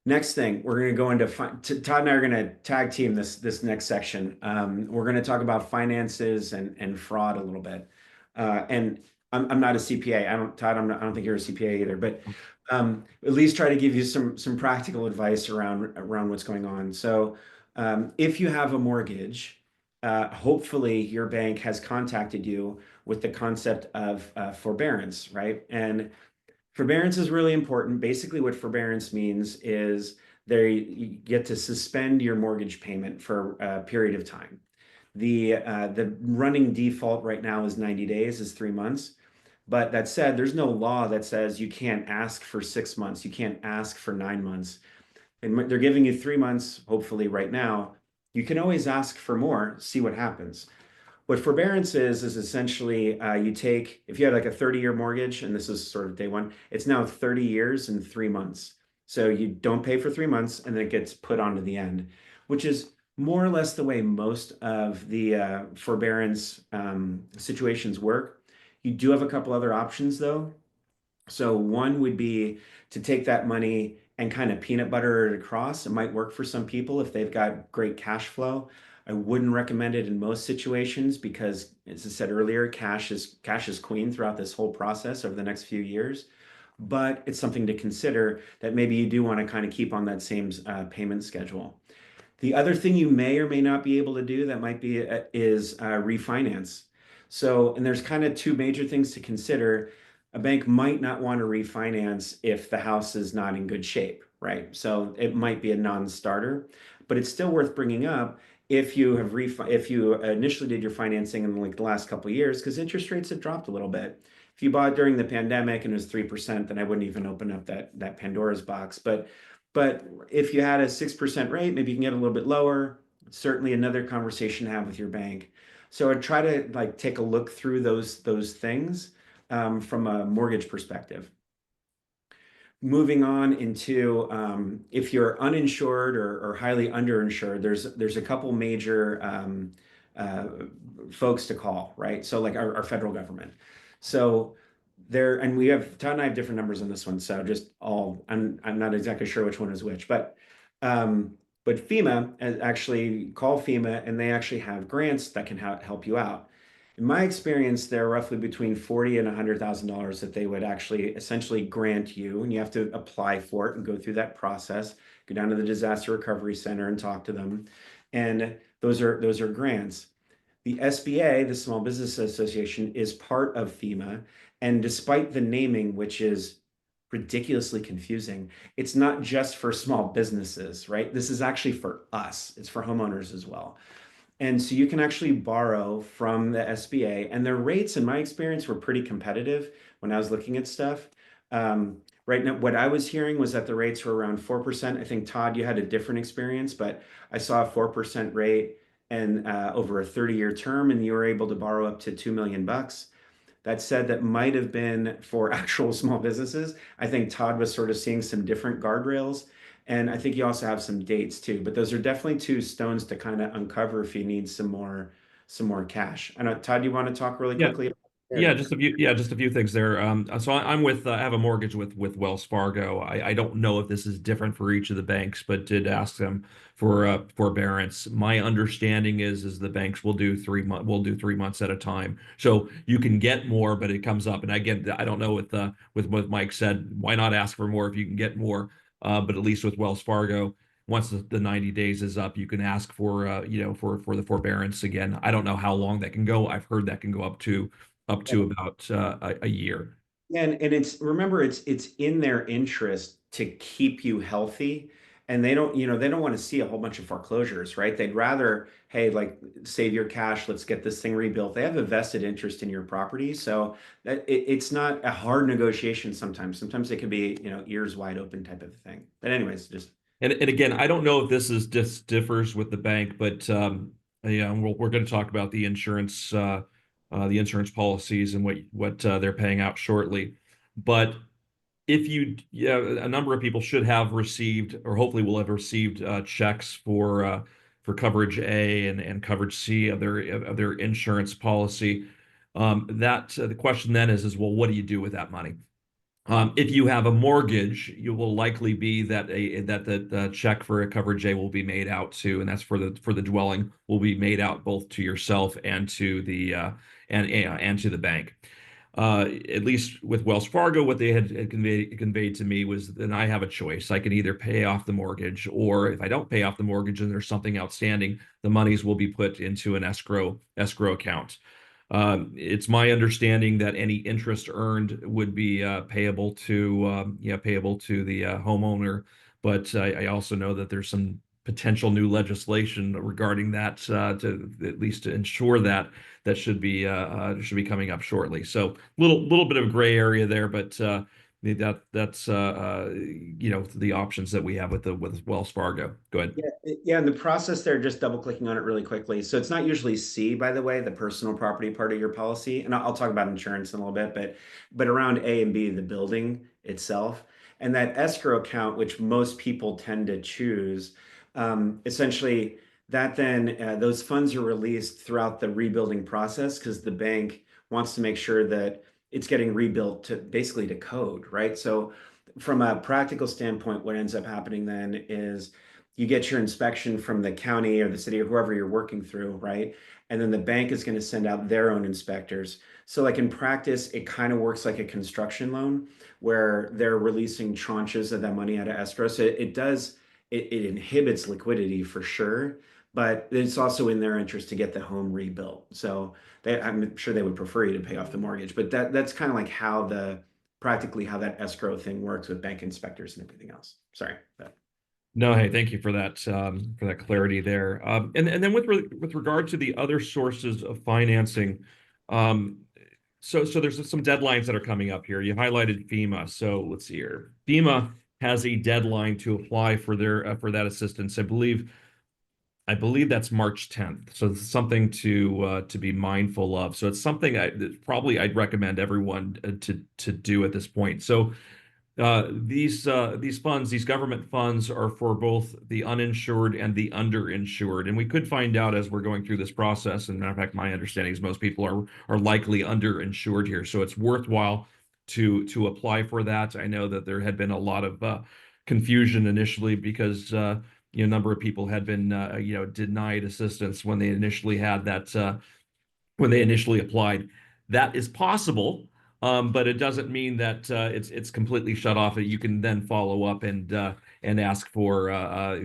Next thing, we're going to go into Todd and I are going to tag team this next section. We're going to talk about finances and fraud a little bit. And I'm not a CPA. Todd, I don't think you're a CPA either, but at least try to give you some practical advice around what's going on. So if you have a mortgage, hopefully your bank has contacted you with the concept of forbearance, right? And forbearance is really important. Basically, what forbearance means is you get to suspend your mortgage payment for a period of time. The running default right now is 90 days, is 3 months. But that said, there's no law that says you can't ask for 6 months, you can't ask for 9 months. And they're giving you 3 months, hopefully right now. You can always ask for more, see what happens. What forbearance is essentially you take, if you had like a 30-year mortgage, and this is sort of day one, it's now 30 years and 3 months. So you don't pay for 3 months and then it gets put onto the end, which is more or less the way most of the forbearance situations work. You do have a couple other options though. So one would be to take that money and kind of peanut butter it across. It might work for some people if they've got great cash flow. I wouldn't recommend it in most situations because, as I said earlier, cash is queen throughout this whole process over the next few years. But it's something to consider that maybe you do want to kind of keep on that same payment schedule. The other thing you may or may not be able to do that might be is refinance. So, and there's kind of two major things to consider. A bank might not want to refinance if the house is not in good shape, right? So it might be a non-starter, but it's still worth bringing up if you have if you initially did your financing in like the last couple of years, because interest rates have dropped a little bit. If you bought during the pandemic and it was 3%, then I wouldn't even open up that Pandora's box. But if you had a 6% rate, maybe you can get a little bit lower. Certainly another conversation to have with your bank. So I'd try to like take a look through those things from a mortgage perspective. Moving on into if you're uninsured or highly underinsured, there's a couple major folks to call, right? So like our federal government. So there, and we have Todd and I have different numbers on this one. So just I'm not exactly sure which one is which, but FEMA actually call FEMA and they actually have grants that can help you out. In my experience, they're roughly between $40,000 and $100,000 that they would actually essentially grant you, and you have to apply for it and go through that process. Go down to the Disaster Recovery Center and talk to them, and those are grants. The SBA, the Small Business Association, is part of FEMA, and despite the naming, which is ridiculously confusing, it's not just for small businesses, right? This is actually for us. It's for homeowners as well. And so you can actually borrow from the SBA, and their rates, in my experience, were pretty competitive when I was looking at stuff. Right now, what I was hearing was that the rates were around 4%. I think, Todd, you had a different experience, but I saw a 4% rate and over a 30-year term, and you were able to borrow up to $2 million. That said, that might have been for actual small businesses. I think Todd was sort of seeing some different guardrails. And I think you also have some dates too, but those are definitely two stones to kind of uncover if you need some more cash. I know, Todd, you want to talk really quickly? Just a few things there. So I'm with I have a mortgage with Wells Fargo. I don't know if this is different for each of the banks, but did ask them for forbearance. My understanding is the banks will do 3 months at a time. So you can get more, but it comes up. And again, I don't know with what Mike said. Why not ask for more if you can get more? But at least with Wells Fargo, once the 90 days is up, you can ask for for the forbearance again. I don't know how long that can go. I've heard that can go up to about a year. And it's, remember, it's in their interest to keep you healthy, and they don't want to see a whole bunch of foreclosures, right? They'd rather, hey, like, save your cash, let's get this thing rebuilt. They have a vested interest in your property, so that it's not a hard negotiation. Sometimes it can be ears wide open type of thing. But anyways, just And again, I don't know if this is just differs with the bank, but we're going to talk about the insurance policies and what they're paying out shortly. But if a number of people should have received, or hopefully will have received, checks for coverage A and coverage C of their insurance policy. The question then is, well, what do you do with that money? If you have a mortgage, you will likely be that the check for a coverage A will be made out to, and that's for the dwelling, will be made out both to yourself and to the and to the bank. At least with Wells Fargo, what they had conveyed to me was that I have a choice. I can either pay off the mortgage, or if I don't pay off the mortgage and there's something outstanding, the monies will be put into an escrow account. It's my understanding that any interest earned would be payable to the homeowner, but I also know that there's some potential new legislation regarding that to at least to ensure that should be coming up shortly. So little bit of a gray area there, but that's the options that we have with Wells Fargo. Go ahead. Yeah, and the process there, just double clicking on it really quickly. So it's not usually C, by the way, the personal property part of your policy. And I'll talk about insurance in a little bit, but around A and B, the building itself. And that escrow account, which most people tend to choose, essentially that then those funds are released throughout the rebuilding process because the bank wants to make sure that it's getting rebuilt to basically to code, right? So from a practical standpoint, what ends up happening then is you get your inspection from the county or the city or whoever you're working through, right? And then the bank is going to send out their own inspectors. So like in practice, it kind of works like a construction loan where they're releasing tranches of that money out of escrow. So it inhibits liquidity for sure, but it's also in their interest to get the home rebuilt. So I'm sure they would prefer you to pay off the mortgage, but that's kind of like practically how that escrow thing works with bank inspectors and everything else. Sorry. No, hey, thank you for that clarity there. And then with regard to the other sources of financing, so there's some deadlines that are coming up here. You highlighted FEMA, so let's see here. FEMA has a deadline to apply for that assistance. I believe that's March 10th. So it's something to be mindful of. So it's something I'd recommend everyone to do at this point. So these funds, these government funds, are for both the uninsured and the underinsured, and we could find out as we're going through this process. And matter of fact, my understanding is most people are likely underinsured here, so it's worthwhile to apply for that. I know that there had been a lot of confusion initially because a number of people had been denied assistance when they initially had that when they initially applied. That is possible. But it doesn't mean that it's completely shut off. You can then follow up and ask for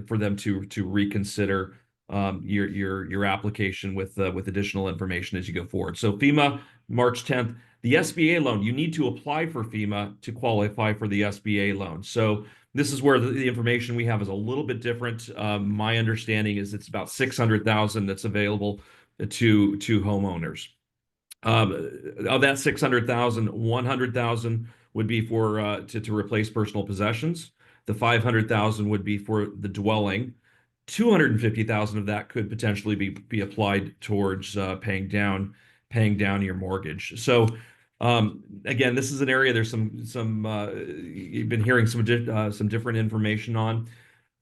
them to reconsider your application with additional information as you go forward. So FEMA, March 10th. The SBA loan, you need to apply for FEMA to qualify for the SBA loan. So this is where the information we have is a little bit different. My understanding is it's about 600,000 that's available to homeowners. Of that 600,000, 100,000 would be for to replace personal possessions. The 500,000 would be for the dwelling. 250,000 of that could potentially be applied towards paying down your mortgage. So again, this is an area there's some you've been hearing some different information on.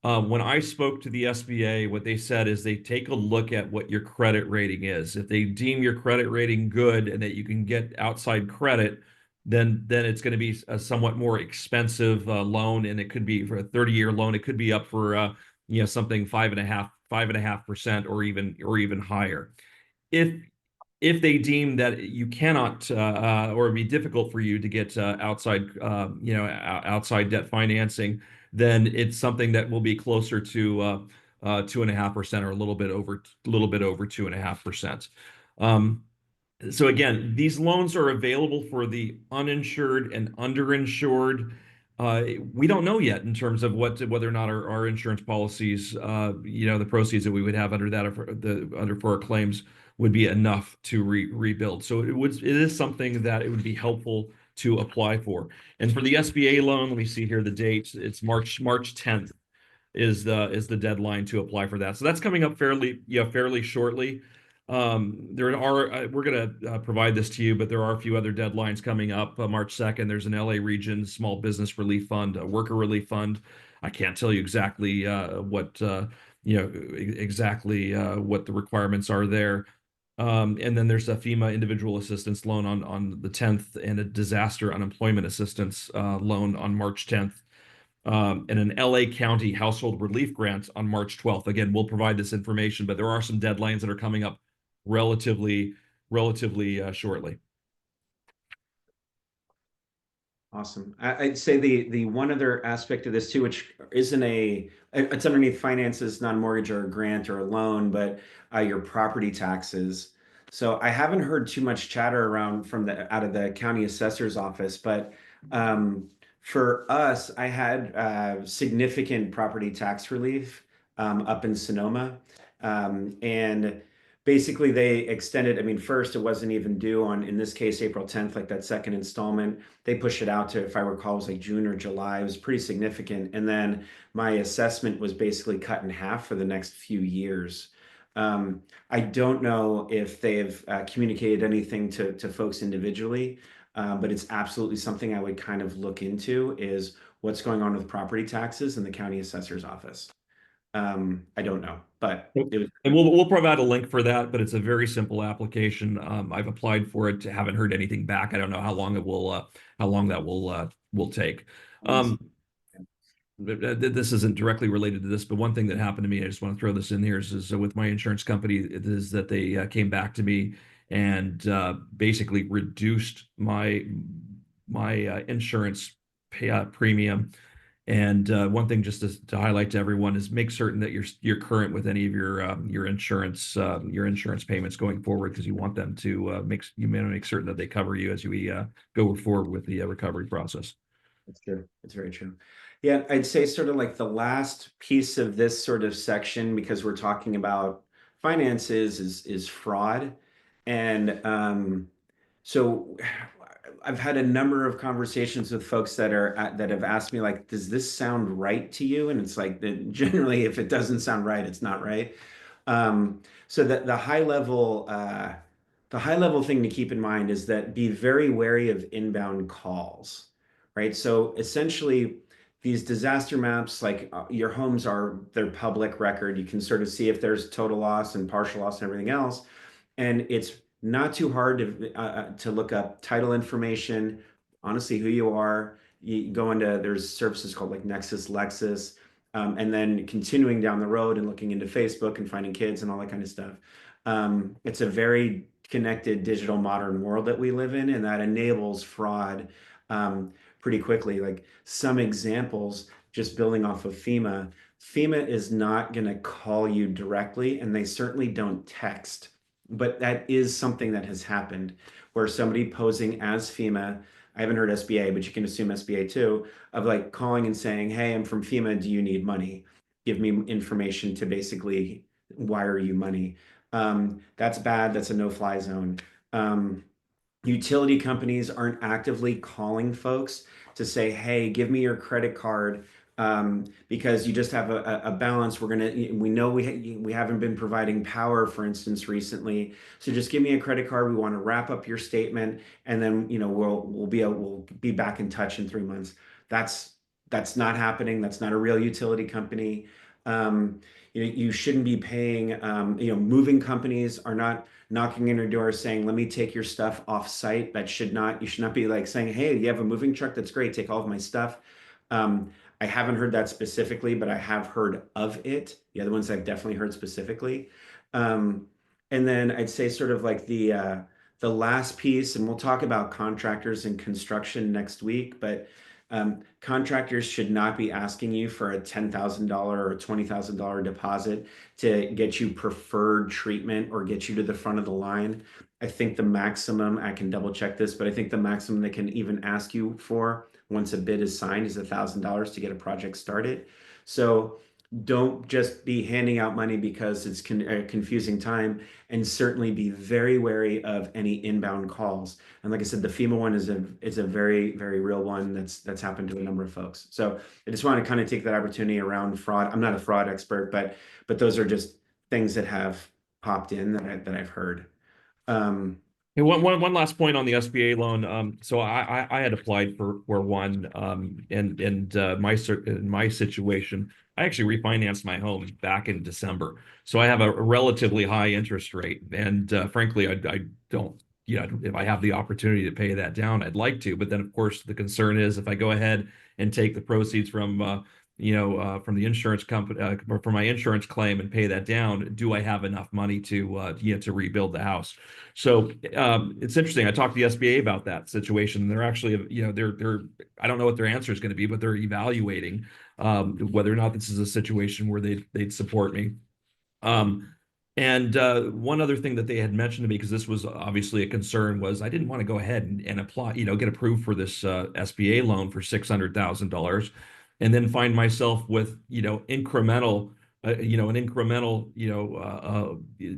When I spoke to the SBA, what they said is they take a look at what your credit rating is. If they deem your credit rating good and that you can get outside credit, then it's going to be a somewhat more expensive loan, and it could be for a 30-year loan. It could be up for something 5.5%, or even higher. If they deem that you cannot or it'd be difficult for you to get outside debt financing, then it's something that will be closer to 2.5% or a little bit over 2.5%. So again, these loans are available for the uninsured and underinsured. We don't know yet in terms of whether or not our insurance policies, the proceeds that we would have under that for our claims would be enough to rebuild. So it is something that it would be helpful to apply for. And for the SBA loan, let me see here the dates. It's March 10th is the deadline to apply for that. So that's coming up fairly shortly. We're going to provide this to you, but there are a few other deadlines coming up. March 2nd, there's an LA Region Small Business Relief Fund, a Worker Relief Fund. I can't tell you exactly what the requirements are there. And then there's a FEMA individual assistance loan on the 10th, and a disaster unemployment assistance loan on March 10th. And an LA County household relief grant on March 12th. Again, we'll provide this information, but there are some deadlines that are coming up relatively shortly. Awesome. I'd say the one other aspect of this too, which isn't it's underneath finances, non-mortgage or a grant or a loan, but your property taxes. So I haven't heard too much chatter around out of the county assessor's office, but For us, I had significant property tax relief up in Sonoma. And basically, they extended, I mean, first, it wasn't even due on, in this case, April 10th, like that second installment. They pushed it out to, if I recall, it was like June or July. It was pretty significant. And then my assessment was basically cut in half for the next few years. I don't know if they've communicated anything to folks individually. But it's absolutely something I would kind of look into is what's going on with property taxes in the county assessor's office. I don't know, but it was. And we'll provide a link for that, but it's a very simple application. I've applied for it, haven't heard anything back. I don't know how long it will how long that will take. This isn't directly related to this, but one thing that happened to me, I just want to throw this in here, is with my insurance company, is that they came back to me and basically reduced my insurance premium. And one thing just to highlight to everyone is make certain that you're current with any of your insurance payments going forward, because you want them to make certain that they cover you as we go forward with the recovery process. That's true. It's very true. Yeah, I'd say sort of like the last piece of this sort of section, because we're talking about finances, is fraud. And so I've had a number of conversations with folks that have asked me, like, does this sound right to you? And it's like, generally, if it doesn't sound right, it's not right. So that the high level thing to keep in mind is that be very wary of inbound calls, right? So essentially, these disaster maps, like your homes they're public record. You can sort of see if there's total loss and partial loss and everything else. And it's not too hard to look up title information, honestly, who you are. You go into, there's services called like Nexus, Lexus, and then continuing down the road and looking into Facebook and finding kids and all that kind of stuff. It's a very connected digital modern world that we live in, and that enables fraud pretty quickly. Like some examples, just building off of FEMA. FEMA is not going to call you directly, and they certainly don't text. But that is something that has happened, where somebody posing as FEMA, I haven't heard SBA, but you can assume SBA too, of like calling and saying, hey, I'm from FEMA. Do you need money? Give me information to basically wire you money. That's bad. That's a no-fly zone. Utility companies aren't actively calling folks to say, hey, give me your credit card because you just have a balance. We know we haven't been providing power, for instance, recently. So just give me a credit card. We want to wrap up your statement, and then we'll be back in touch in 3 months. That's not happening. That's not a real utility company. You shouldn't be paying. Moving companies are not knocking on your door saying, let me take your stuff off site. You should not be like saying, hey, you have a moving truck? That's great. Take all of my stuff. I haven't heard that specifically, but I have heard of it. The other ones I've definitely heard specifically. And then I'd say sort of like the last piece, and we'll talk about contractors and construction next week, but contractors should not be asking you for a $10,000 or $20,000 deposit to get you preferred treatment or get you to the front of the line. I think the maximum, I can double check this, but I think the maximum they can even ask you for once a bid is signed is $1,000 to get a project started. So don't just be handing out money because it's a confusing time, and certainly be very wary of any inbound calls. And like I said, the FEMA one is a very, very real one that's happened to a number of folks. So I just want to kind of take that opportunity around fraud. I'm not a fraud expert, but those are just things that have popped in that I've heard. Hey, one last point on the SBA loan. So I had applied for one, and in my situation, I actually refinanced my home back in December. So I have a relatively high interest rate, and frankly, I don't. If I have the opportunity to pay that down, I'd like to. But then, of course, the concern is if I go ahead and take the proceeds from the insurance company, from my insurance claim, and pay that down, do I have enough money to rebuild the house? So it's interesting. I talked to the SBA about that situation. They're actually, they're I don't know what their answer is going to be, but they're evaluating whether or not this is a situation where they'd support me. And one other thing that they had mentioned to me, because this was obviously a concern, was I didn't want to go ahead and apply, get approved for this SBA loan for $600,000, and then find myself with, incremental,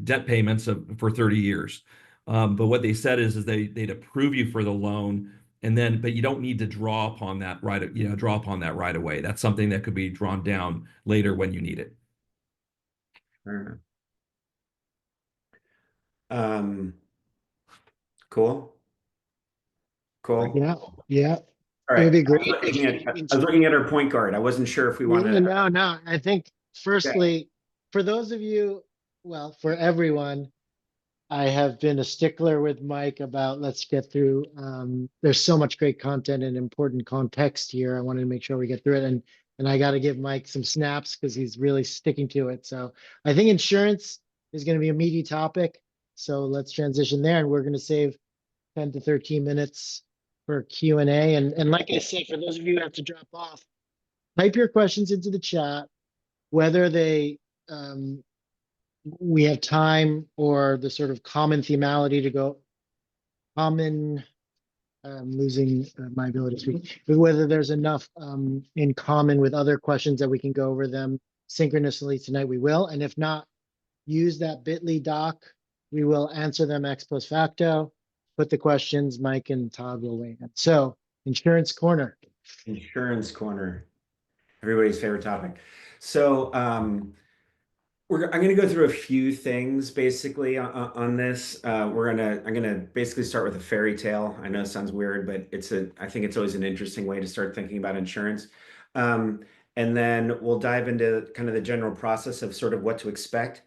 debt payments for 30 years. But what they said is they'd approve you for the loan, but you don't need to draw upon that right away. That's something that could be drawn down later when you need it. Fair enough. Cool. Cool. Yeah, yeah. All It would right. be I great was if looking at, you I was looking at our point guard. I wasn't sure if we Yeah, wanted. no. I think firstly, for those of you, well, for everyone, I have been a stickler with Mike about let's get through. There's so much great content and important context here. I wanted to make sure we get through it, and I got to give Mike some snaps because he's really sticking to it. So I think insurance is going to be a meaty topic. So let's transition there, and we're going to save 10 to 13 minutes for Q&A. And like I said, for those of you who have to drop off, type your questions into the chat, whether we have time or the sort of common themality to go common. I'm losing my ability to speak, but whether there's enough in common with other questions that we can go over them synchronously tonight, we will. And if not, use that bit.ly doc. We will answer them ex post facto. Put the questions, Mike and Todd will weigh in. So, insurance corner. Insurance corner, everybody's favorite topic. So I'm going to go through a few things basically on this. I'm going to basically start with a fairy tale. I know it sounds weird, but I think it's always an interesting way to start thinking about insurance. And then we'll dive into kind of the general process of sort of what to expect.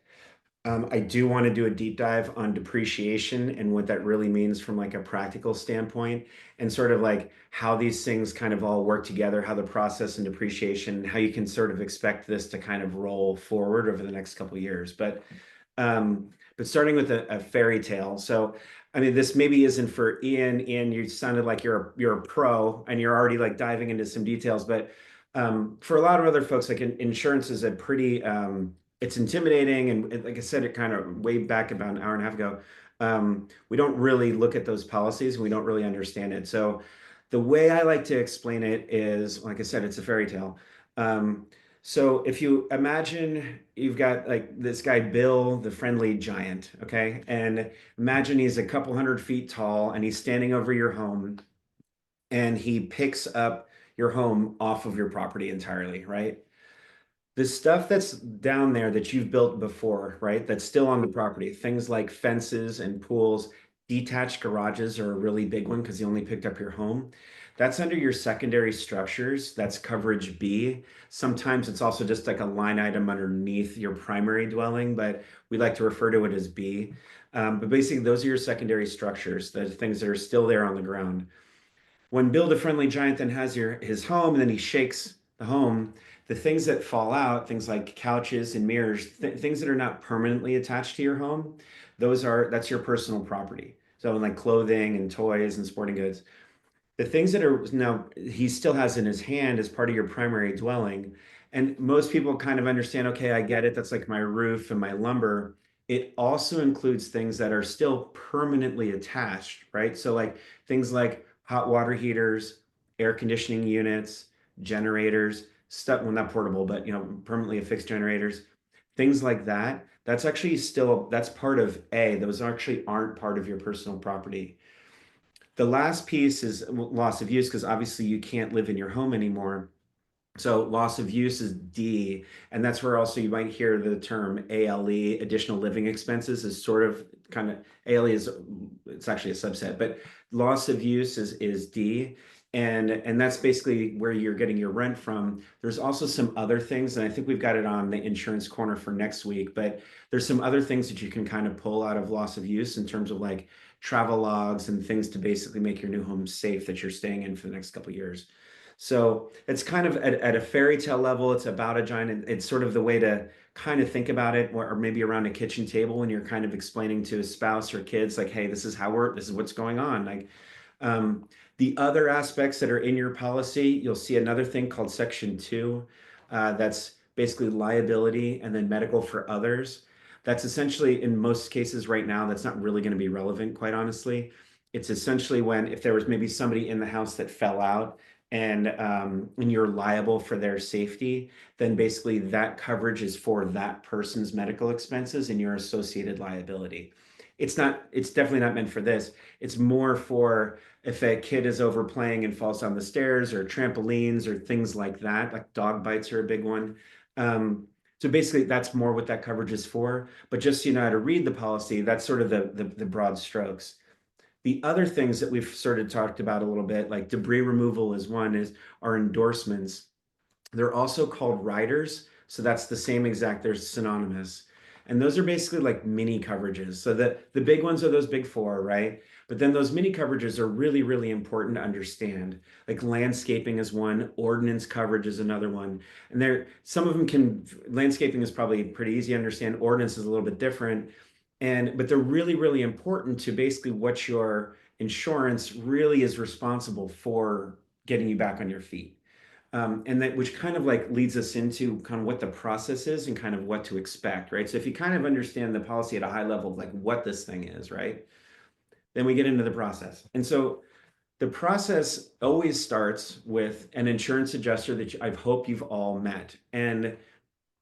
I do want to do a deep dive on depreciation and what that really means from like a practical standpoint, and sort of like how these things kind of all work together, how the process and depreciation, how you can sort of expect this to kind of roll forward over the next couple of years. But starting with a fairy tale. So, I mean, this maybe isn't for Ian. Ian, you sounded like you're a pro and you're already like diving into some details. But for a lot of other folks, like insurance is a pretty it's intimidating, and like I said, it kind of way back about an hour and a half ago. We don't really look at those policies, and we don't really understand it. So the way I like to explain it is, like I said, it's a fairy tale. So if you imagine you've got like this guy, Bill, the friendly giant, okay? And imagine he's a couple 100 feet tall and he's standing over your home and he picks up your home off of your property entirely, right? The stuff that's down there that you've built before, right? That's still on the property. Things like fences and pools, detached garages are a really big one because you only picked up your home. That's under your secondary structures. That's coverage B. Sometimes it's also just like a line item underneath your primary dwelling, but we like to refer to it as B. But basically, those are your secondary structures, the things that are still there on the ground. When Bill the Friendly Giant then has his home and then he shakes the home, the things that fall out, things like couches and mirrors, things that are not permanently attached to your home, that's your personal property. So like clothing and toys and sporting goods. The things that are now he still has in his hand as part of your primary dwelling. And most people kind of understand, okay, I get it. That's like my roof and my lumber. It also includes things that are still permanently attached, right? So like things like hot water heaters, air conditioning units, generators, stuff, well, not portable, but permanently affixed generators, things like that. That's part of A. Those actually aren't part of your personal property. The last piece is loss of use, because obviously you can't live in your home anymore. So loss of use is D, and that's where also you might hear the term ALE, additional living expenses, is sort of kind of ALE it's actually a subset, but loss of use is D. And that's basically where you're getting your rent from. There's also some other things, and I think we've got it on the insurance corner for next week, but there's some other things that you can kind of pull out of loss of use in terms of like travel logs and things to basically make your new home safe that you're staying in for the next couple of years. So it's kind of at a fairy tale level. It's about a giant. It's sort of the way to kind of think about it, or maybe around a kitchen table when you're kind of explaining to a spouse or kids, like, hey, this is what's going on. Like the other aspects that are in your policy, you'll see another thing called Section 2. That's basically liability and then medical for others. that's essentially, in most cases right now, that's not really going to be relevant, quite honestly. It's essentially when, if there was maybe somebody in the house that fell out and you're liable for their safety, then basically that coverage is for that person's medical expenses and your associated liability. It's definitely not meant for this. It's more for if a kid is overplaying and falls down the stairs, or trampolines or things like that, like dog bites are a big one. So basically that's more what that coverage is for. But just so you know how to read the policy, that's sort of the broad strokes. The other things that we've sort of talked about a little bit, like debris removal is one, is our endorsements. They're also called riders. So that's the same exact, they're synonymous. And those are basically like mini coverages. So the big ones are those big four, right? But then those mini coverages are really, really important to understand. Like landscaping is one, ordinance coverage is another one. And some of them landscaping is probably pretty easy to understand. Ordinance is a little bit different. But they're really, really important to basically what your insurance really is responsible for getting you back on your feet. And that, which kind of like leads us into kind of what the process is and kind of what to expect, right? So if you kind of understand the policy at a high level of like what this thing is, right? Then we get into the process. And so the process always starts with an insurance adjuster that I hope you've all met. And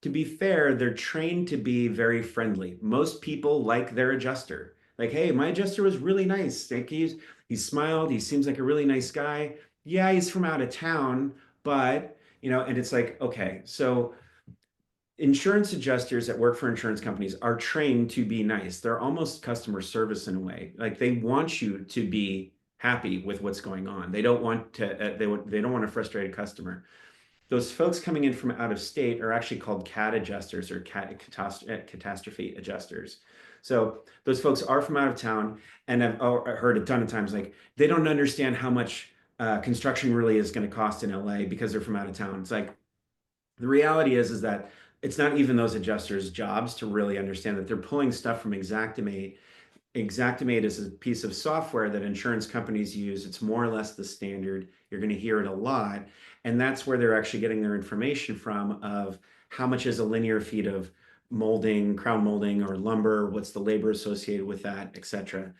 to be fair, they're trained to be very friendly. Most people like their adjuster. Like, hey, my adjuster was really nice. Like he smiled. He seems like a really nice guy. Yeah, he's from out of town, but and it's like, okay, so insurance adjusters that work for insurance companies are trained to be nice. They're almost customer service in a way. Like they want you to be happy with what's going on. They don't want to. They don't want a frustrated customer. Those folks coming in from out of state are actually called CAT adjusters, or catastrophe adjusters. So those folks are from out of town, and I've heard a ton of times like they don't understand how much construction really is going to cost in LA because they're from out of town. It's like the reality is that it's not even those adjusters' jobs to really understand that they're pulling stuff from Xactimate. Xactimate is a piece of software that insurance companies use. It's more or less the standard. You're going to hear it a lot. And that's where they're actually getting their information from, of how much is a linear feet of molding, crown molding, or lumber, what's the labor associated with that, etc.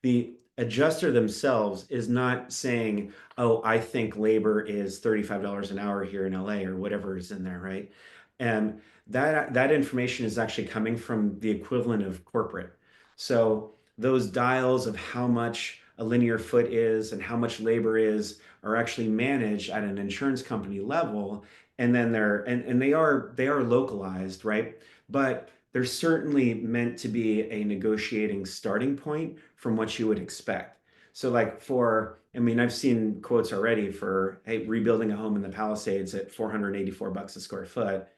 The adjuster themselves is not saying, oh, I think labor is $35 an hour here in LA, or whatever is in there, right? And that information is actually coming from the equivalent of corporate. So those dials of how much a linear foot is and how much labor is are actually managed at an insurance company level, and then they are localized, right? But they're certainly meant to be a negotiating starting point from what you would expect. So like I've seen quotes already for, hey, rebuilding a home in the Palisades at $484 a square foot.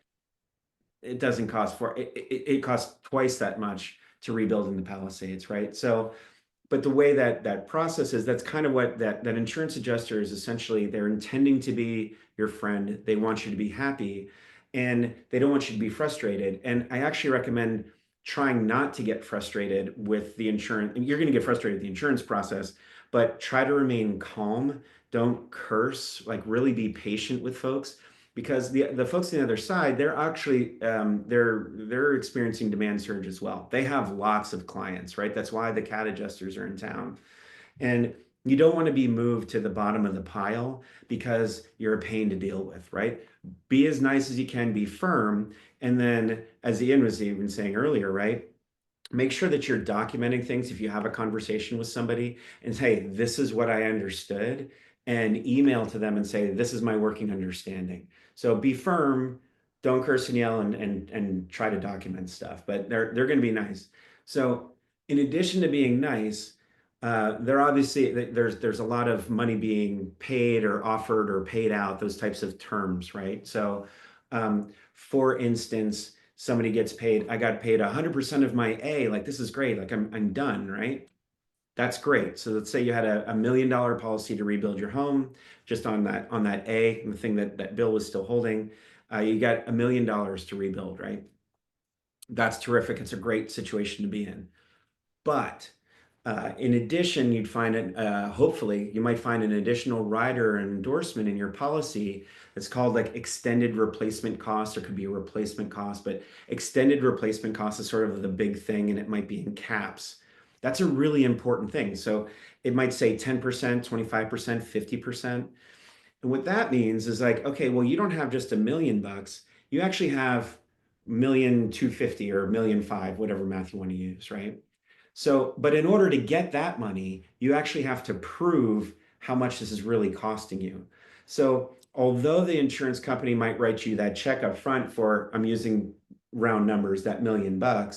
It doesn't cost it costs twice that much to rebuild in the Palisades, right? So, but the way that process is, that's kind of what that insurance adjuster is essentially. They're intending to be your friend. They want you to be happy, and they don't want you to be frustrated. And I actually recommend trying not to get frustrated with the insurance. And you're going to get frustrated with the insurance process, but try to remain calm. Don't curse. Like really be patient with folks, because the folks on the other side, they're actually they're experiencing demand surge as well. They have lots of clients, right? That's why the CAT adjusters are in town. And you don't want to be moved to the bottom of the pile because you're a pain to deal with, right? Be as nice as you can, be firm. And then, as Ian was even saying earlier, right? Make sure that you're documenting things if you have a conversation with somebody, and say, this is what I understood, and email to them and say, this is my working understanding. So be firm, don't curse and yell, and try to document stuff, but they're going to be nice. So in addition to being nice, there's a lot of money being paid or offered or paid out, those types of terms, right? So for instance, somebody gets paid, I got paid 100% of my A, like this is great, like I'm done, right? That's great. So let's say you had a $1 million policy to rebuild your home, just on that A, the thing that Bill was still holding. You got $1 million to rebuild, right? That's terrific. It's a great situation to be in. But In addition, you'd find it, hopefully, you might find an additional rider or endorsement in your policy that's called like extended replacement cost, or could be a replacement cost, but extended replacement cost is sort of the big thing, and it might be in caps. That's a really important thing. So it might say 10%, 25%, 50%. And what that means is like, okay, well, you don't have just $1 million, you actually have 1,250,000 or 1,500,000, whatever math you want to use, right? So, but in order to get that money, you actually have to prove how much this is really costing you. So, although the insurance company might write you that check up front for, I'm using round numbers, that $1 million,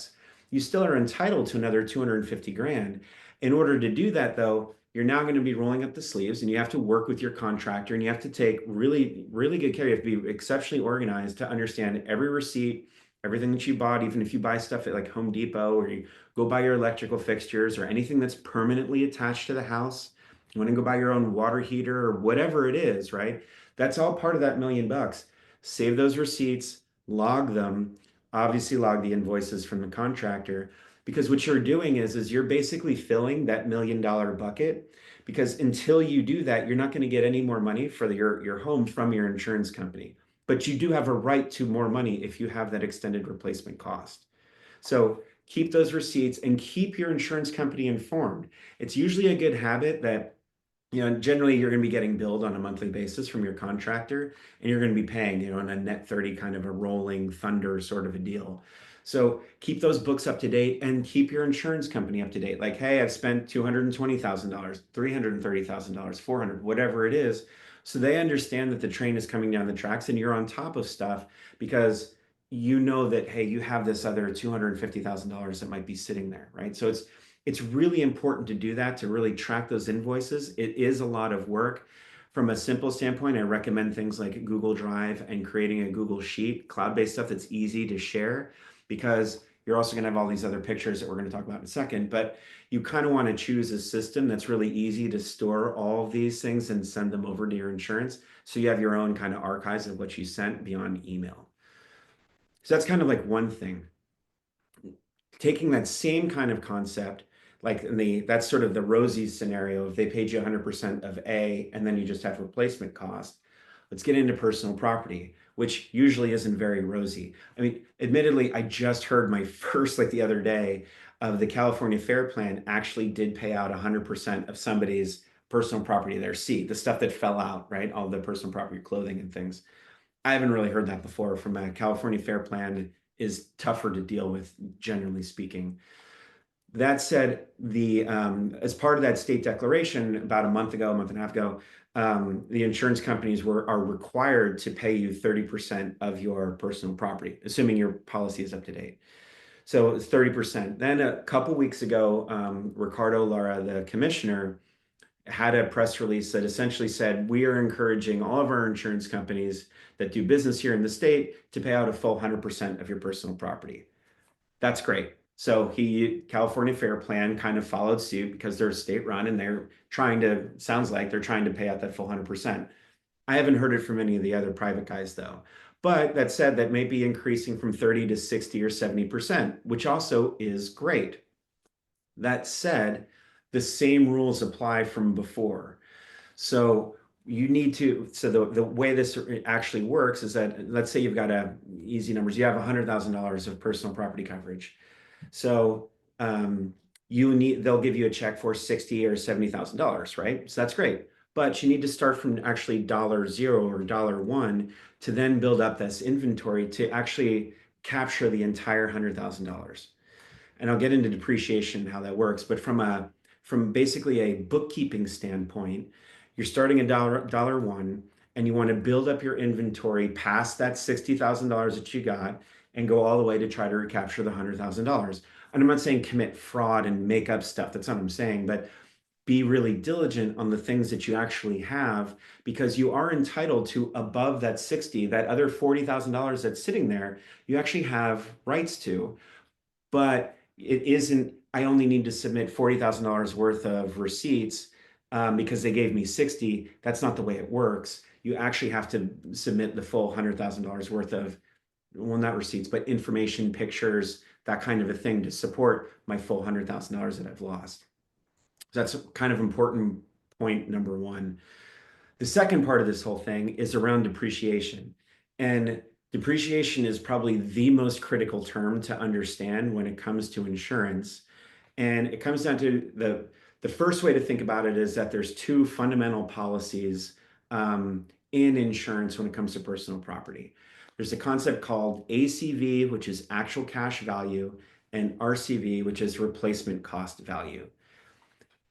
you still are entitled to another 250 grand. In order to do that, though, you're now going to be rolling up the sleeves, and you have to work with your contractor, and you have to take really, really good care. You have to be exceptionally organized to understand every receipt, everything that you bought, even if you buy stuff at like Home Depot, or you go buy your electrical fixtures or anything that's permanently attached to the house. You want to go buy your own water heater or whatever it is, right? That's all part of that $1 million. Save those receipts, log them, obviously log the invoices from the contractor, because what you're doing is you're basically filling that $1 million bucket, because until you do that, you're not going to get any more money for your home from your insurance company. But you do have a right to more money if you have that extended replacement cost. So keep those receipts and keep your insurance company informed. It's usually a good habit that, generally you're going to be getting billed on a monthly basis from your contractor, and you're going to be paying, on a net 30 kind of a rolling thunder sort of a deal. So keep those books up to date and keep your insurance company up to date. Like, hey, I've spent $220,000, $330,000, 400, whatever it is. So they understand that the train is coming down the tracks and you're on top of stuff, because you know that, hey, you have this other $250,000 that might be sitting there, right? So it's really important to do that, to really track those invoices. It is a lot of work. From a simple standpoint, I recommend things like Google Drive and creating a Google Sheet, cloud-based stuff that's easy to share, because you're also going to have all these other pictures that we're going to talk about in a second. But you kind of want to choose a system that's really easy to store all of these things and send them over to your insurance, so you have your own kind of archives of what you sent beyond email. So that's kind of like one thing. Taking that same kind of concept, like that's sort of the rosy scenario, if they paid you 100% of A and then you just have replacement cost. Let's get into personal property, which usually isn't very rosy. I mean, admittedly, I just heard my first, like the other day, of the California Fair Plan actually did pay out 100% of somebody's personal property, their seat, the stuff that fell out, right? All the personal property, clothing and things. I haven't really heard that before from a California Fair Plan. Is tougher to deal with, generally speaking. That said, as part of that state declaration about a month and a half ago, the insurance companies are required to pay you 30% of your personal property, assuming your policy is up to date. So it's 30%. Then a couple weeks ago, Ricardo Lara, the commissioner, had a press release that essentially said, we are encouraging all of our insurance companies that do business here in the state to pay out a full 100% of your personal property. That's great. So California Fair Plan kind of followed suit, because they're state run and sounds like they're trying to pay out that full 100%. I haven't heard it from any of the other private guys though. But that said, that may be increasing from 30 to 60 or 70%, which also is great. That said, the same rules apply from before. So the way this actually works is that, let's say you've got easy numbers, you have $100,000 of personal property coverage. So they'll give you a check for $60,000 or $70,000, right? So that's great. But you need to start from actually $0 or $1 to then build up this inventory to actually capture the entire $100,000. And I'll get into depreciation and how that works. But from basically a bookkeeping standpoint, you're starting at $1, and you want to build up your inventory past that $60,000 that you got and go all the way to try to recapture the $100,000. And I'm not saying commit fraud and make up stuff. That's not what I'm saying. But be really diligent on the things that you actually have, because you are entitled to above that 60, that other $40,000 that's sitting there, you actually have rights to. But it isn't, I only need to submit $40,000 worth of receipts because they gave me 60. That's not the way it works. You actually have to submit the full $100,000 worth of, well, not receipts, but information, pictures, that kind of a thing, to support my full $100,000 that I've lost. That's kind of important point number one. The second part of this whole thing is around depreciation. And depreciation is probably the most critical term to understand when it comes to insurance. And it comes down to the first way to think about it is that there's two fundamental policies in insurance when it comes to personal property. There's a concept called ACV, which is actual cash value, and RCV, which is replacement cost value.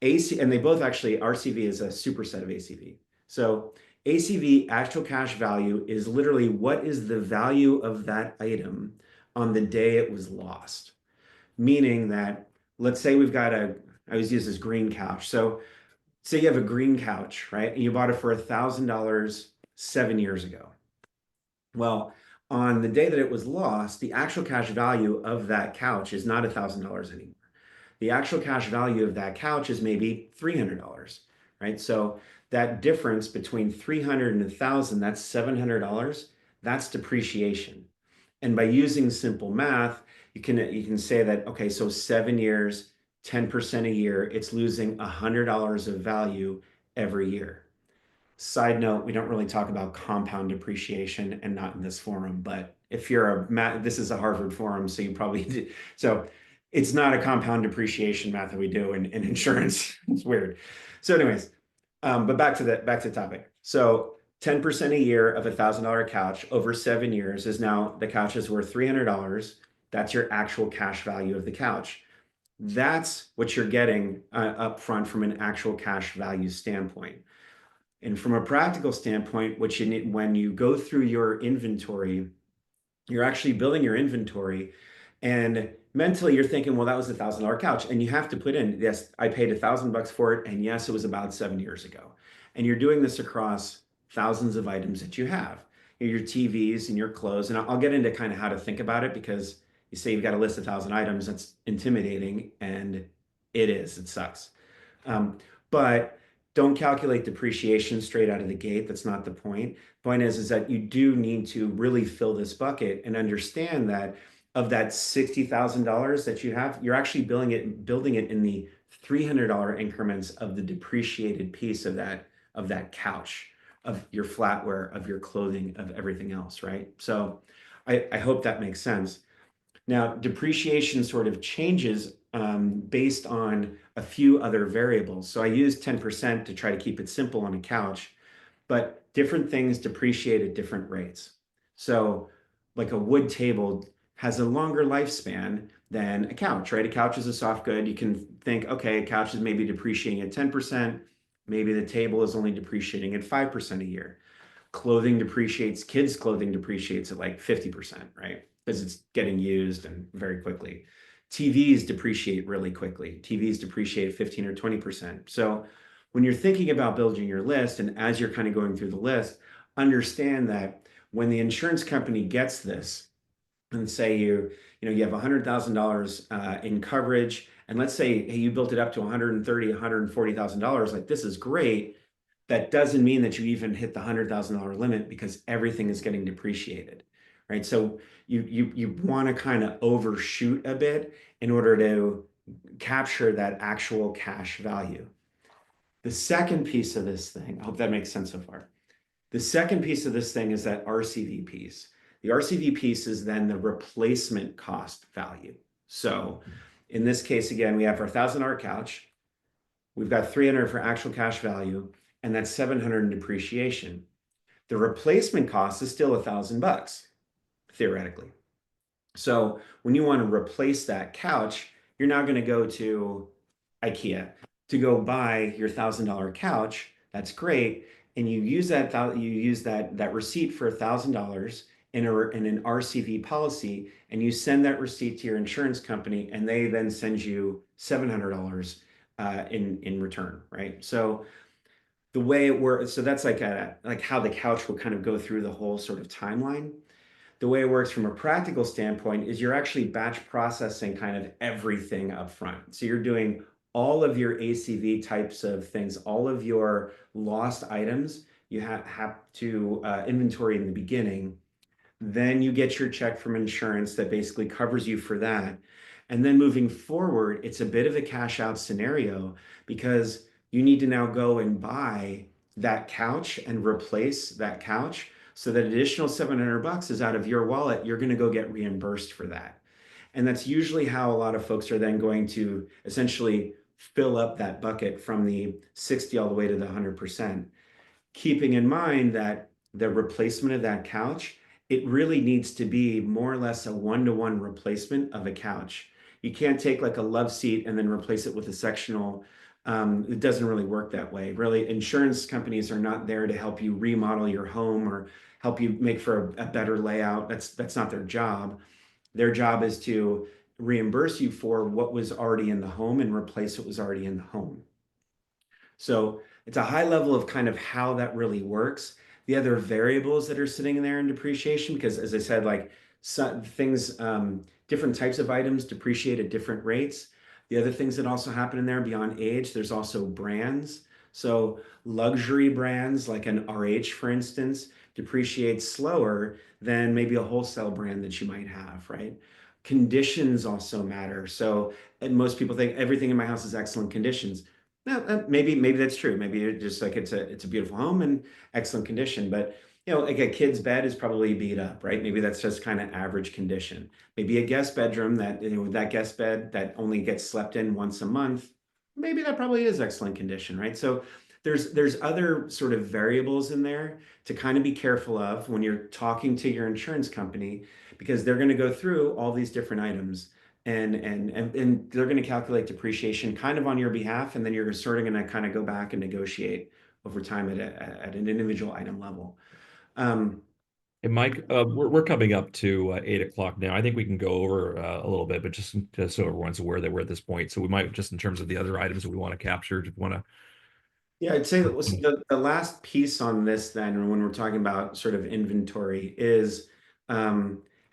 And they both actually, RCV is a superset of ACV. So ACV, actual cash value, is literally what is the value of that item on the day it was lost. Meaning that, let's say we've got I always use this green couch. So say you have a green couch, right? And you bought it for $1,000 7 years ago. Well, on the day that it was lost, the actual cash value of that couch is not $1,000 anymore. The actual cash value of that couch is maybe $300, right? So that difference between 300 and 1,000, that's $700. That's depreciation. And by using simple math, you can say that, okay, so 7 years, 10% a year, it's losing $100 of value every year. Side note, we don't really talk about compound depreciation, and not in this forum, but if you're this is a Harvard forum, so you probably do. So it's not a compound depreciation math that we do in insurance. It's weird. So anyways, but back to the topic. So 10% a year of $1,000 couch over 7 years is now, the couch is worth $300. That's your actual cash value of the couch. That's what you're getting up front from an actual cash value standpoint. And from a practical standpoint, what you need when you go through your inventory, you're actually building your inventory, and mentally you're thinking, well, that was $1,000 couch. And you have to put in, yes, I paid $1,000 for it. And yes, it was about 7 years ago. And you're doing this across thousands of items that you have, your TVs and your clothes. And I'll get into kind of how to think about it, because you say you've got to list 1,000 items. That's intimidating. And it sucks. But don't calculate depreciation straight out of the gate. That's not the point. Point is that you do need to really fill this bucket and understand that of that $60,000 that you have, you're actually building it in the $300 increments of the depreciated piece of that couch, of your flatware, of your clothing, of everything else, right? So I hope that makes sense. Now, depreciation sort of changes based on a few other variables. So I use 10% to try to keep it simple on a couch, but different things depreciate at different rates. So like a wood table has a longer lifespan than a couch, right? A couch is a soft good. You can think, okay, a couch is maybe depreciating at 10%. Maybe the table is only depreciating at 5% a year. Clothing depreciates, kids' clothing depreciates at like 50%, right? Because it's getting used and very quickly. TVs depreciate really quickly. TVs depreciate 15 or 20%. So when you're thinking about building your list, and as you're kind of going through the list, understand that when the insurance company gets this, and say you have $100,000 in coverage, and let's say, hey, you built it up to $130,000, $140,000, like this is great. That doesn't mean that you even hit the $100,000 limit, because everything is getting depreciated, right? So you want to kind of overshoot a bit in order to capture that actual cash value. The second piece of this thing, I hope that makes sense so far. The second piece of this thing is that RCV piece. The RCV piece is then the replacement cost value. So in this case, again, we have our $1,000 couch. We've got $300 for actual cash value, and that's $700 in depreciation. The replacement cost is still $1,000, theoretically. So when you want to replace that couch, you're now going to go to IKEA to go buy your $1,000 couch. That's great. And you use that receipt for $1,000 in an RCV policy, and you send that receipt to your insurance company, and they then send you $700 in return, right? So the way it works, so that's like how the couch will kind of go through the whole sort of timeline. The way it works from a practical standpoint is you're actually batch processing kind of everything up front. So you're doing all of your ACV types of things, all of your lost items, you have to inventory in the beginning. Then you get your check from insurance that basically covers you for that. And then moving forward, it's a bit of a cash out scenario because you need to now go and buy that couch and replace that couch. So that additional $700 is out of your wallet. You're going to go get reimbursed for that. And that's usually how a lot of folks are then going to essentially fill up that bucket from the 60 all the way to the 100%, keeping in mind that the replacement of that couch, it really needs to be more or less a one-to-one replacement of a couch. You can't take like a love seat and then replace it with a sectional. It doesn't really work that way. Really, insurance companies are not there to help you remodel your home or help you make for a better layout. That's not their job. Their job is to reimburse you for what was already in the home and replace what was already in the home. So it's a high level of kind of how that really works. The other variables that are sitting in there in depreciation, because as I said, like some things, different types of items depreciate at different rates. The other things that also happen in there beyond age, there's also brands. So luxury brands like an RH, for instance, depreciates slower than maybe a wholesale brand that you might have, right? Conditions also matter. So, and most people think everything in my house is excellent conditions. No, maybe that's true. Maybe you're just like it's a beautiful home and excellent condition, but like a kid's bed is probably beat up, right? Maybe that's just kind of average condition. Maybe a guest bedroom that that guest bed that only gets slept in once a month, maybe that probably is excellent condition, right? So there's other sort of variables in there to kind of be careful of when you're talking to your insurance company, because they're going to go through all these different items and they're going to calculate depreciation kind of on your behalf, and then you're sort of going to kind of go back and negotiate over time at an individual item level. Hey, Mike, we're coming up to 8 o'clock now. I think we can go over a little bit, but just so everyone's aware that we're at this point. So we might, just in terms of the other items that we want to capture, just want to. Yeah, I'd say that was the last piece on this then, when we're talking about sort of inventory, is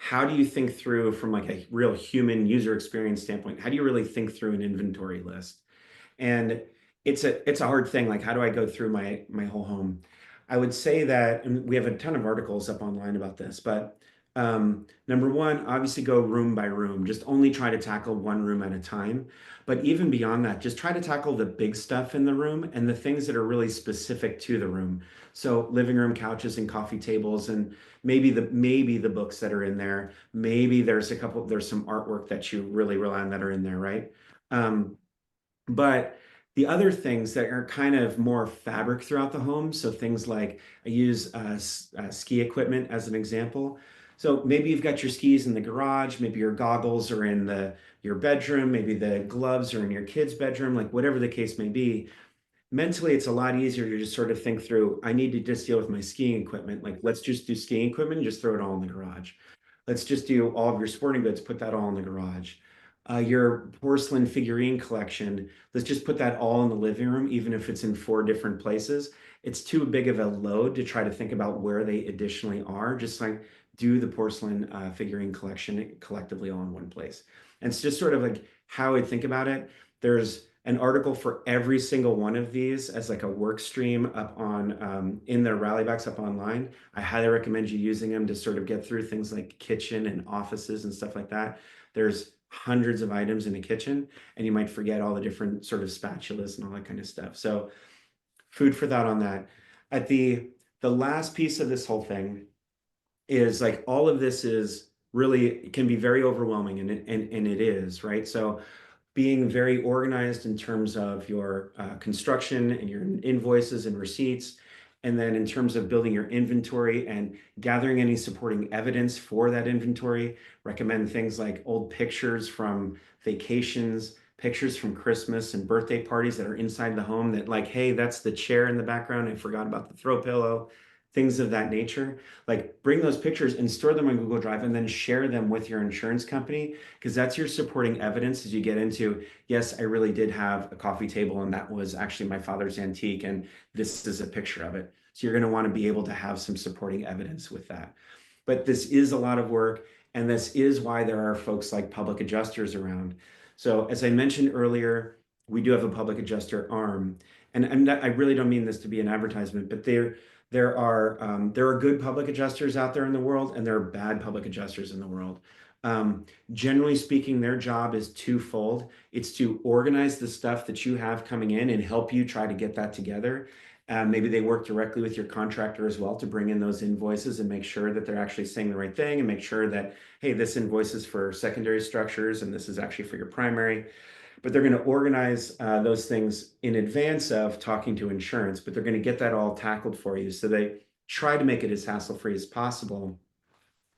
how do you think through from like a real human user experience standpoint? How do you really think through an inventory list? And it's a hard thing. Like, how do I go through my whole home? I would say that, and we have a ton of articles up online about this, but number one, obviously go room by room. Just only try to tackle one room at a time. But even beyond that, just try to tackle the big stuff in the room and the things that are really specific to the room. So living room couches and coffee tables, and maybe the books that are in there. Maybe there's some artwork that you really rely on that are in there, right? But the other things that are kind of more fabric throughout the home, so things like I use ski equipment as an example. So maybe you've got your skis in the garage, maybe your goggles are in your bedroom, maybe the gloves are in your kid's bedroom, like whatever the case may be. Mentally, it's a lot easier to just sort of think through, I need to just deal with my skiing equipment. Like, let's just do skiing equipment and just throw it all in the garage. Let's just do all of your sporting goods, put that all in the garage. Your porcelain figurine collection, let's just put that all in the living room, even if it's in 4 different places. It's too big of a load to try to think about where they additionally are. Just like do the porcelain figurine collection collectively all in one place. And it's just sort of like how I think about it. There's an article for every single one of these as like a work stream up on in their rallybacks up online. I highly recommend you using them to sort of get through things like kitchen and offices and stuff like that. There's hundreds of items in a kitchen, and you might forget all the different sort of spatulas and all that kind of stuff. So food for thought on that. At the last piece of this whole thing is like all of this is really, it can be very overwhelming, and it is, right? So being very organized in terms of your construction and your invoices and receipts. And then in terms of building your inventory and gathering any supporting evidence for that inventory, recommend things like old pictures from vacations, pictures from Christmas and birthday parties that are inside the home that like, hey, that's the chair in the background. I forgot about the throw pillow, things of that nature. Like bring those pictures and store them on Google Drive and then share them with your insurance company, because that's your supporting evidence as you get into, yes, I really did have a coffee table and that was actually my father's antique and this is a picture of it. So you're going to want to be able to have some supporting evidence with that. But this is a lot of work, and this is why there are folks like public adjusters around. So as I mentioned earlier, we do have a public adjuster arm, and I really don't mean this to be an advertisement, but there are good public adjusters out there in the world, and there are bad public adjusters in the world. Generally speaking, their job is twofold. It's to organize the stuff that you have coming in and help you try to get that together. Maybe they work directly with your contractor as well to bring in those invoices and make sure that they're actually saying the right thing and make sure that, hey, this invoice is for secondary structures and this is actually for your primary. But they're going to organize those things in advance of talking to insurance, but they're going to get that all tackled for you. So they try to make it as hassle-free as possible.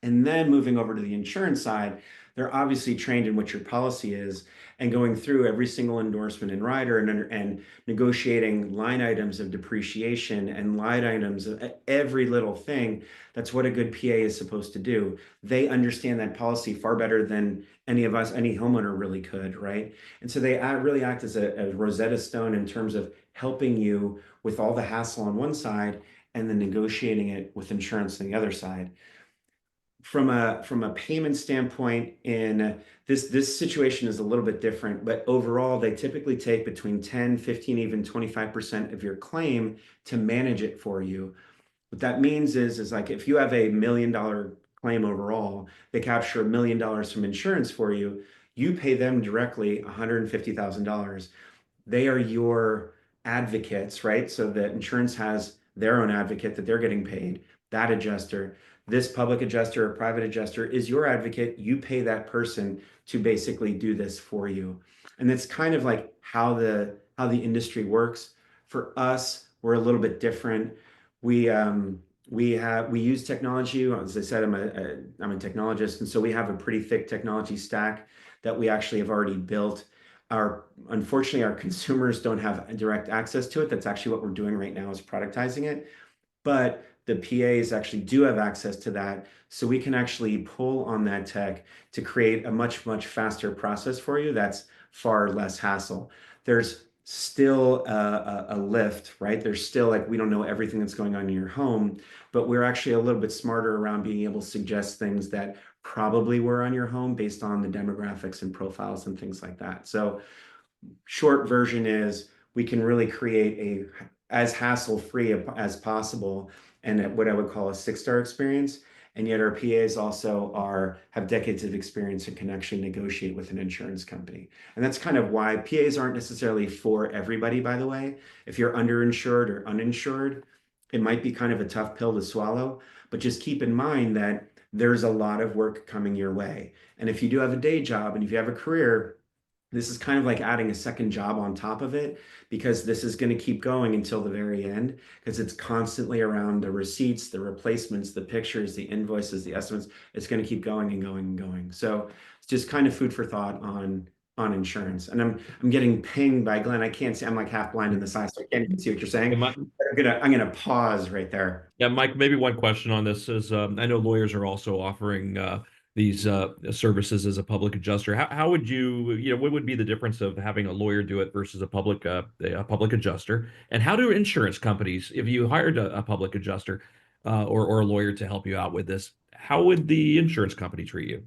And then moving over to the insurance side, they're obviously trained in what your policy is and going through every single endorsement and rider and negotiating line items of depreciation and line items of every little thing. That's what a good PA is supposed to do. They understand that policy far better than any of us, any homeowner really could, right? And so they really act as a Rosetta Stone in terms of helping you with all the hassle on one side and then negotiating it with insurance on the other side. From a payment standpoint, in this situation is a little bit different, but overall they typically take between 10, 15, even 25% of your claim to manage it for you. What that means is like if you have a $1 million claim overall, they capture $1 million from insurance for you, you pay them directly $150,000. They are your advocates, right? So the insurance has their own advocate that they're getting paid, that adjuster. This public adjuster or private adjuster is your advocate. You pay that person to basically do this for you. And it's kind of like how the industry works. For us, we're a little bit different. We use technology. As I said, I'm a technologist, and so we have a pretty thick technology stack that we actually have already built. Unfortunately, our consumers don't have direct access to it. That's actually what we're doing right now is productizing it. But the PAs actually do have access to that. So we can actually pull on that tech to create a much, much faster process for you that's far less hassle. There's still a lift, right? There's still like, we don't know everything that's going on in your home, but we're actually a little bit smarter around being able to suggest things that probably were on your home based on the demographics and profiles and things like that. So short version is we can really create a as hassle-free as possible and what I would call a 6-star experience. And yet our PAs also have decades of experience and can actually negotiate with an insurance company. And that's kind of why PAs aren't necessarily for everybody, by the way. If you're underinsured or uninsured, it might be kind of a tough pill to swallow, but just keep in mind that there's a lot of work coming your way. And if you do have a day job and if you have a career, this is kind of like adding a second job on top of it because this is going to keep going until the very end because it's constantly around the receipts, the replacements, the pictures, the invoices, the estimates. It's going to keep going and going and going. So it's just kind of food for thought on insurance. And I'm getting pinged by Glenn. I can't see. I'm like half blind in the side, so I can't even see what you're saying. I'm gonna pause right there. Yeah, Mike, maybe one question on this is I know lawyers are also offering these services as a public adjuster. How would what would be the difference of having a lawyer do it versus a public adjuster? And how do insurance companies, if you hired a public adjuster or a lawyer to help you out with this, how would the insurance company treat you?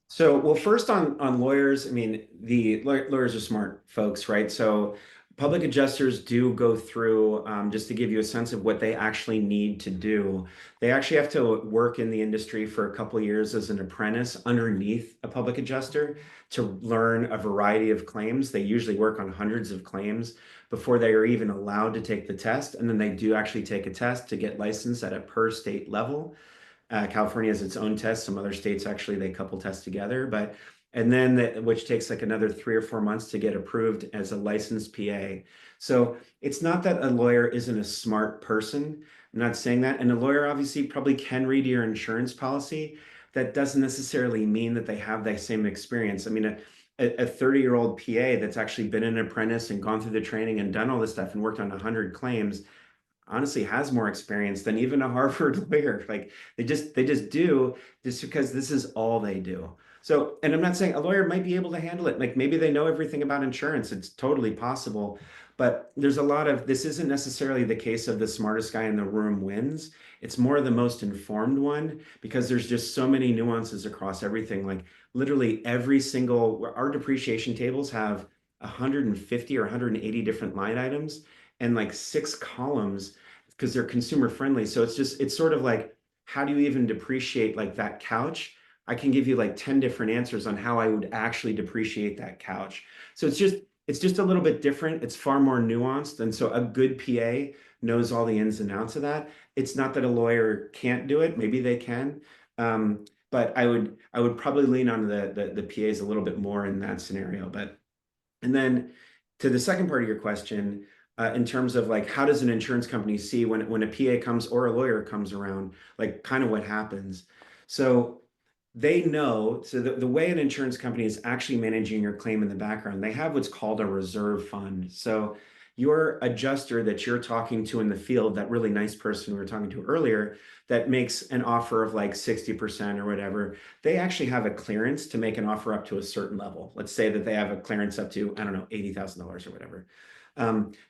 So, well, first on lawyers, I mean, the lawyers are smart folks, right? So public adjusters do go through, just to give you a sense of what they actually need to do. They actually have to work in the industry for a couple of years as an apprentice underneath a public adjuster to learn a variety of claims. They usually work on hundreds of claims before they are even allowed to take the test. And then they do actually take a test to get licensed at a per state level. California has its own test. Some other states actually they couple tests together, and then which takes like another 3 or 4 months to get approved as a licensed PA. So it's not that a lawyer isn't a smart person. I'm not saying that. And a lawyer obviously probably can read your insurance policy. That doesn't necessarily mean that they have that same experience. I mean, a 30-year-old PA that's actually been an apprentice and gone through the training and done all this stuff and worked on 100 claims honestly has more experience than even a Harvard lawyer. Like they just do just because this is all they do. So, and I'm not saying a lawyer might be able to handle it. Like maybe they know everything about insurance. It's totally possible. But there's a lot of, this isn't necessarily the case of the smartest guy in the room wins. It's more the most informed one because there's just so many nuances across everything. Like literally every single, our depreciation tables have 150 or 180 different line items and like 6 columns because they're consumer friendly. So it's sort of like, how do you even depreciate like that couch I can give you like 10 different answers on how I would actually depreciate that couch. So it's just a little bit different. It's far more nuanced. And so a good PA knows all the ins and outs of that. It's not that a lawyer can't do it. Maybe they can. But I would probably lean on the PAs a little bit more in that scenario. And then to the second part of your question, in terms of like, how does an insurance company see when a PA comes or a lawyer comes around, like kind of what happens? So they know, so the way an insurance company is actually managing your claim in the background, they have what's called a reserve fund. So your adjuster that you're talking to in the field, that really nice person we were talking to earlier, that makes an offer of like 60% or whatever, they actually have a clearance to make an offer up to a certain level. Let's say that they have a clearance up to, I don't know, $80,000 or whatever.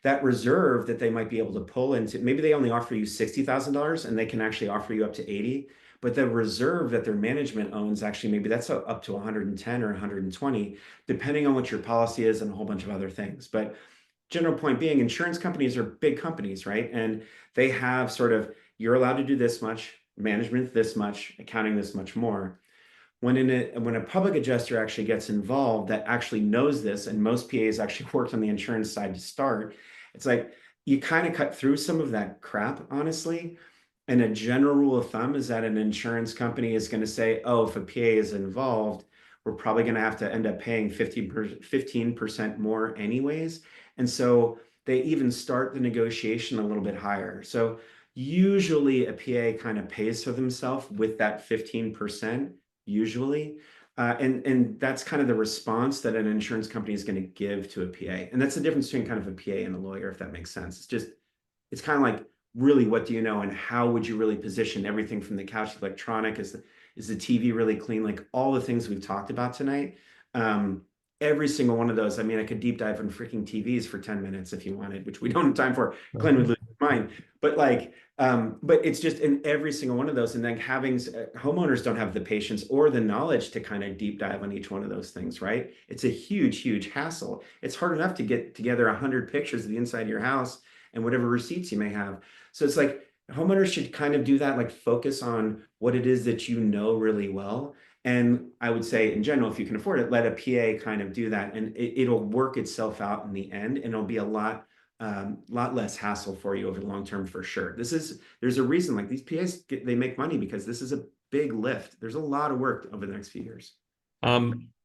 That reserve that they might be able to pull into, maybe they only offer you $60,000 and they can actually offer you up to 80, but the reserve that their management owns, actually, maybe that's up to 110 or 120, depending on what your policy is and a whole bunch of other things. But general point being, insurance companies are big companies, right? And they have sort of, you're allowed to do this much, management this much, accounting this much more. When a public adjuster actually gets involved that actually knows this, and most PAs actually worked on the insurance side to start, it's like you kind of cut through some of that crap, honestly. And a general rule of thumb is that an insurance company is going to say, oh, if a PA is involved, we're probably going to have to end up paying 15% more anyways. And so they even start the negotiation a little bit higher. So usually a PA kind of pays for themselves with that 15%, usually. And that's kind of the response that an insurance company is going to give to a PA. And that's the difference between kind of a PA and a lawyer, if that makes sense. It's kind of like, really, what do you know, and how would you really position everything from the couch to electronic? Is the TV really clean? Like all the things we've talked about tonight. Every single one of those. I mean, I could deep dive on freaking TVs for 10 minutes if you wanted, which we don't have time for. Glenn would lose his mind. But like, but it's just in every single one of those. And then having homeowners don't have the patience or the knowledge to kind of deep dive on each one of those things, right? It's a huge, huge hassle. It's hard enough to get together 100 pictures of the inside of your house and whatever receipts you may have. So it's like homeowners should kind of do that, like focus on what it is that you know really well. And I would say in general, if you can afford it, let a PA kind of do that, and it'll work itself out in the end, and it'll be a lot less hassle for you over the long term for sure. There's a reason, like these PAs, they make money because this is a big lift. There's a lot of work over the next few years.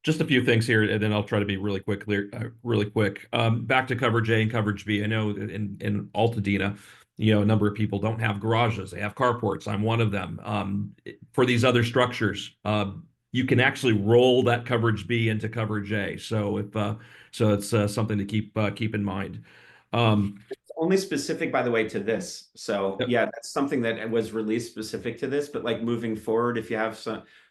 Just a few things here, and then I'll try to be really quick. Back to coverage A and coverage B. I know in Altadena, a number of people don't have garages; they have carports. I'm one of them. For these other structures, you can actually roll that coverage B into coverage A. So it's something to keep in mind. It's only specific, by the way, to this. So Yep. yeah, that's something that was released specific to this. But like moving forward, if you have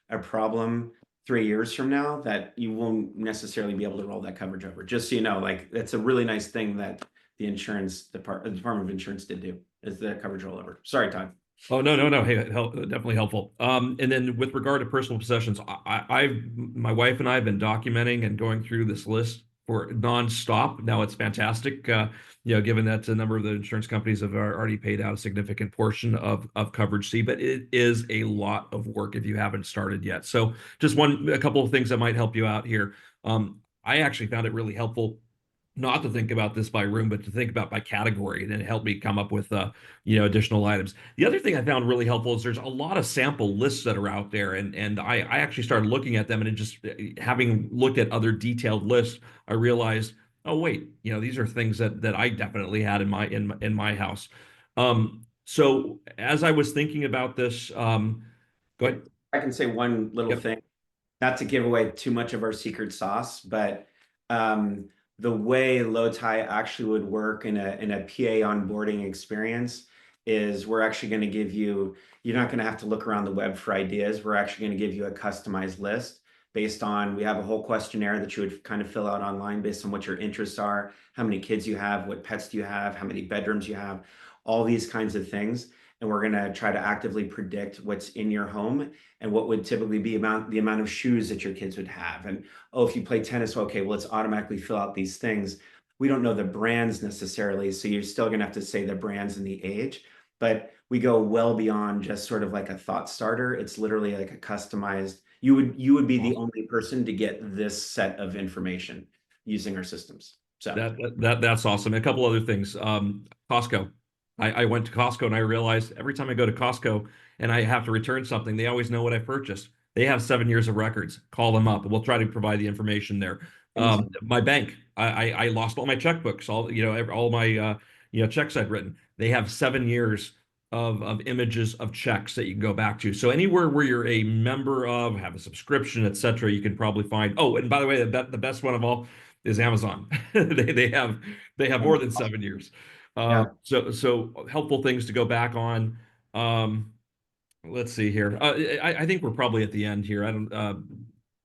a problem 3 years from now, that you won't necessarily be able to roll that coverage over. Just so you know, like that's a really nice thing that the Department of Insurance did do, is the coverage rollover. Sorry, Todd. Oh, no. Hey, definitely helpful. And then with regard to personal possessions, my wife and I have been documenting and going through this list for nonstop. Now it's fantastic, given that a number of the insurance companies have already paid out a significant portion of coverage C, but it is a lot of work if you haven't started yet. So just a couple of things that might help you out here. I actually found it really helpful not to think about this by room, but to think about by category, and it helped me come up with additional items. The other thing I found really helpful is there's a lot of sample lists that are out there, and I actually started looking at them, and it just having looked at other detailed lists, I realized, oh wait, these are things that I definitely had in my house. So as I was thinking about this, go ahead. I can say one little Yep. thing, not to give away too much of our secret sauce, but the way Loti actually would work in a PA onboarding experience is we're actually going to give you're not going to have to look around the web for ideas. We're actually going to give you a customized list based on, we have a whole questionnaire that you would kind of fill out online based on what your interests are, how many kids you have, what pets do you have, how many bedrooms you have, all these kinds of things. And we're going to try to actively predict what's in your home and what would typically be the amount of shoes that your kids would have. And oh, if you play tennis, okay, well, let's automatically fill out these things. We don't know the brands necessarily, so you're still going to have to say the brands and the age. But we go well beyond just sort of like a thought starter. It's literally like a customized, you would be the only person to get this set of information using our systems. So That's awesome. A couple other things. Costco. I went to Costco and I realized every time I go to Costco and I have to return something, they always know what I purchased. They have 7 years of records. Call them up. We'll try to provide the information there. My bank, I lost all my checkbooks, all my checks I'd written. They have 7 years of images of checks that you can go back to. So anywhere where you're a member of, have a subscription, etc., you can probably find. Oh, and by the way, the best one of all is Amazon. they have more than 7 years. Yeah. So helpful things to go back on. Let's see here. I think we're probably at the end here. I don't.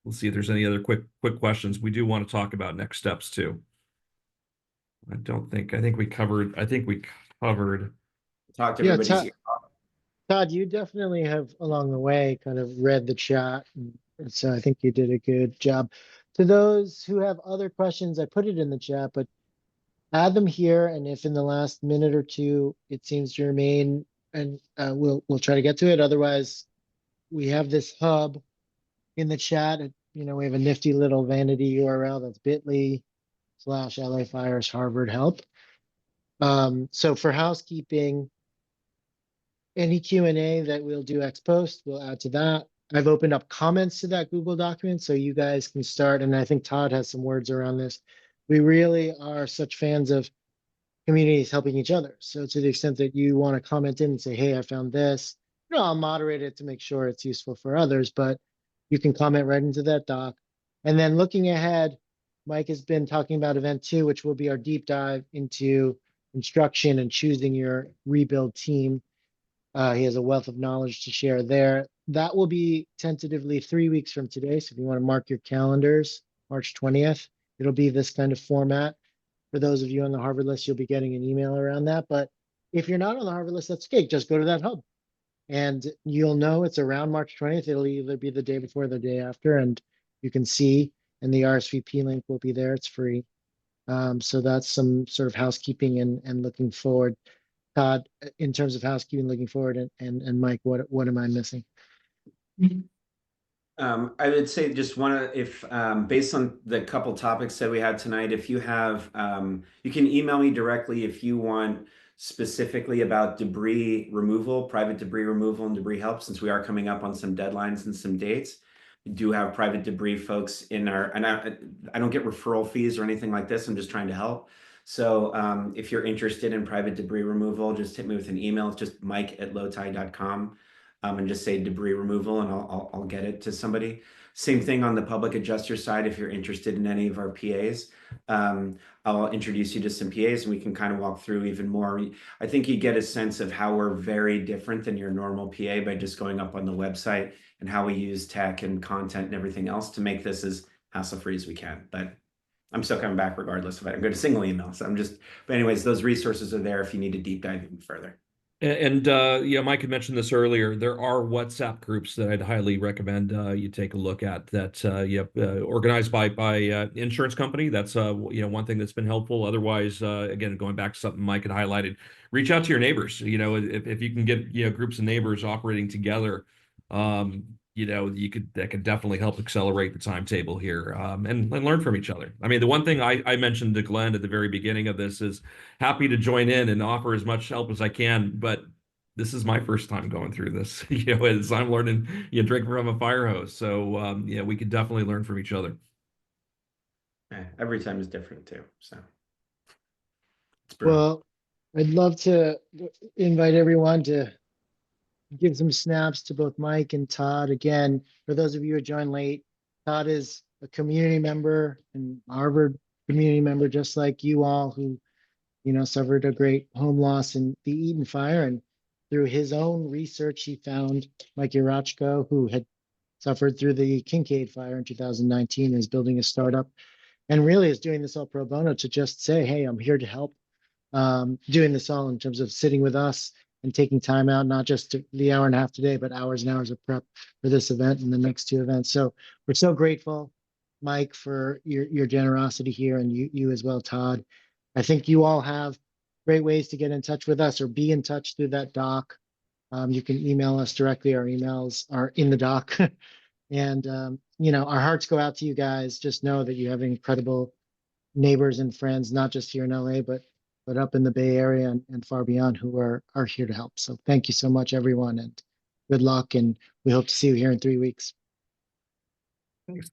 Let's see if there's any other quick questions. We do want to talk about next steps too. I think we covered. Talk to Yeah, everybody. Todd, you definitely have along the way kind of read the chat. And so I think you did a good job. To those who have other questions, I put it in the chat, but add them here. And if in the last minute or two it seems to remain, and we'll try to get to it. Otherwise, we have this hub in the chat. We have a nifty little vanity URL that's bit.ly/LA Fires Harvard Help. So for housekeeping, any Q&A that we'll do ex post, we'll add to that. I've opened up comments to that Google document so you guys can start. And I think Todd has some words around this. We really are such fans of communities helping each other. So to the extent that you want to comment in and say, hey, I found this, I'll moderate it to make sure it's useful for others, but you can comment right into that doc. And then looking ahead, Mike has been talking about event 2, which will be our deep dive into instruction and choosing your rebuild team. He has a wealth of knowledge to share there. That will be tentatively 3 weeks from today. So if you want to mark your calendars, March 20th, it'll be this kind of format. For those of you on the Harvard list, you'll be getting an email around that. But if you're not on the Harvard list, that's okay. Just go to that hub and you'll know it's around March 20th. It'll either be the day before or the day after, and you can see, and the RSVP link will be there. It's free. So that's some sort of housekeeping and looking forward. Todd, in terms of housekeeping, looking forward, and Mike, what am I missing? I would say just if based on the couple topics that we had tonight, if you have, you can email me directly if you want specifically about debris removal, private debris removal and debris help, since we are coming up on some deadlines and some dates. We do have private debris folks in and I don't get referral fees or anything like this. I'm just trying to help. So if you're interested in private debris removal, just hit me with an email. It's just mike@loti.com. And just say debris removal, and I'll get it to somebody. Same thing on the public adjuster side. If you're interested in any of our PAs, I'll introduce you to some PAs, and we can kind of walk through even more. I think you get a sense of how we're very different than your normal PA by just going up on the website and how we use tech and content and everything else to make this as hassle-free as we can. But I'm still coming back regardless of it. I'm going to single email. So but anyways, those resources are there if you need to deep dive even further. And Mike had mentioned this earlier. There are WhatsApp groups that I'd highly recommend you take a look at. That organized by insurance company. That's one thing that's been helpful. Otherwise, again, going back to something Mike had highlighted, reach out to your neighbors. If you can get groups of neighbors operating together, that could definitely help accelerate the timetable here, and learn from each other. I mean, the one thing I mentioned to Glenn at the very beginning of this is happy to join in and offer as much help as I can, but this is my first time going through this, as I'm learning, drinking from a fire hose. So, we could definitely learn from each other. Every time is different too. So, well, I'd love to invite everyone to give some snaps to both Mike and Todd. Again, for those of you who joined late, Todd is a community member and Harvard community member, just like you all, who, suffered a great home loss in the Eaton Fire. And through his own research, he found Mike Yurochko, who had suffered through the Kincade Fire in 2019, is building a startup and really is doing this all pro bono to just say, hey, I'm here to help. Doing this all in terms of sitting with us and taking time out, not just the hour and a half today, but hours and hours of prep for this event and the next 2 events. So we're so grateful, Mike, for your generosity here, and you as well, Todd. I think you all have great ways to get in touch with us or be in touch through that doc. You can email us directly. Our emails are in the doc. And, you know, our hearts go out to you guys. Just know that you have incredible neighbors and friends, not just here in LA, but up in the Bay Area and far beyond, who are here to help. So thank you so much, everyone, and good luck. And we hope to see you here in 3 weeks.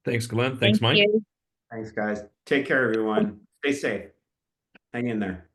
Thanks, Glenn. Thank Thanks, Mike. you. Thanks, guys. Take care, everyone. Stay safe. Hang in there.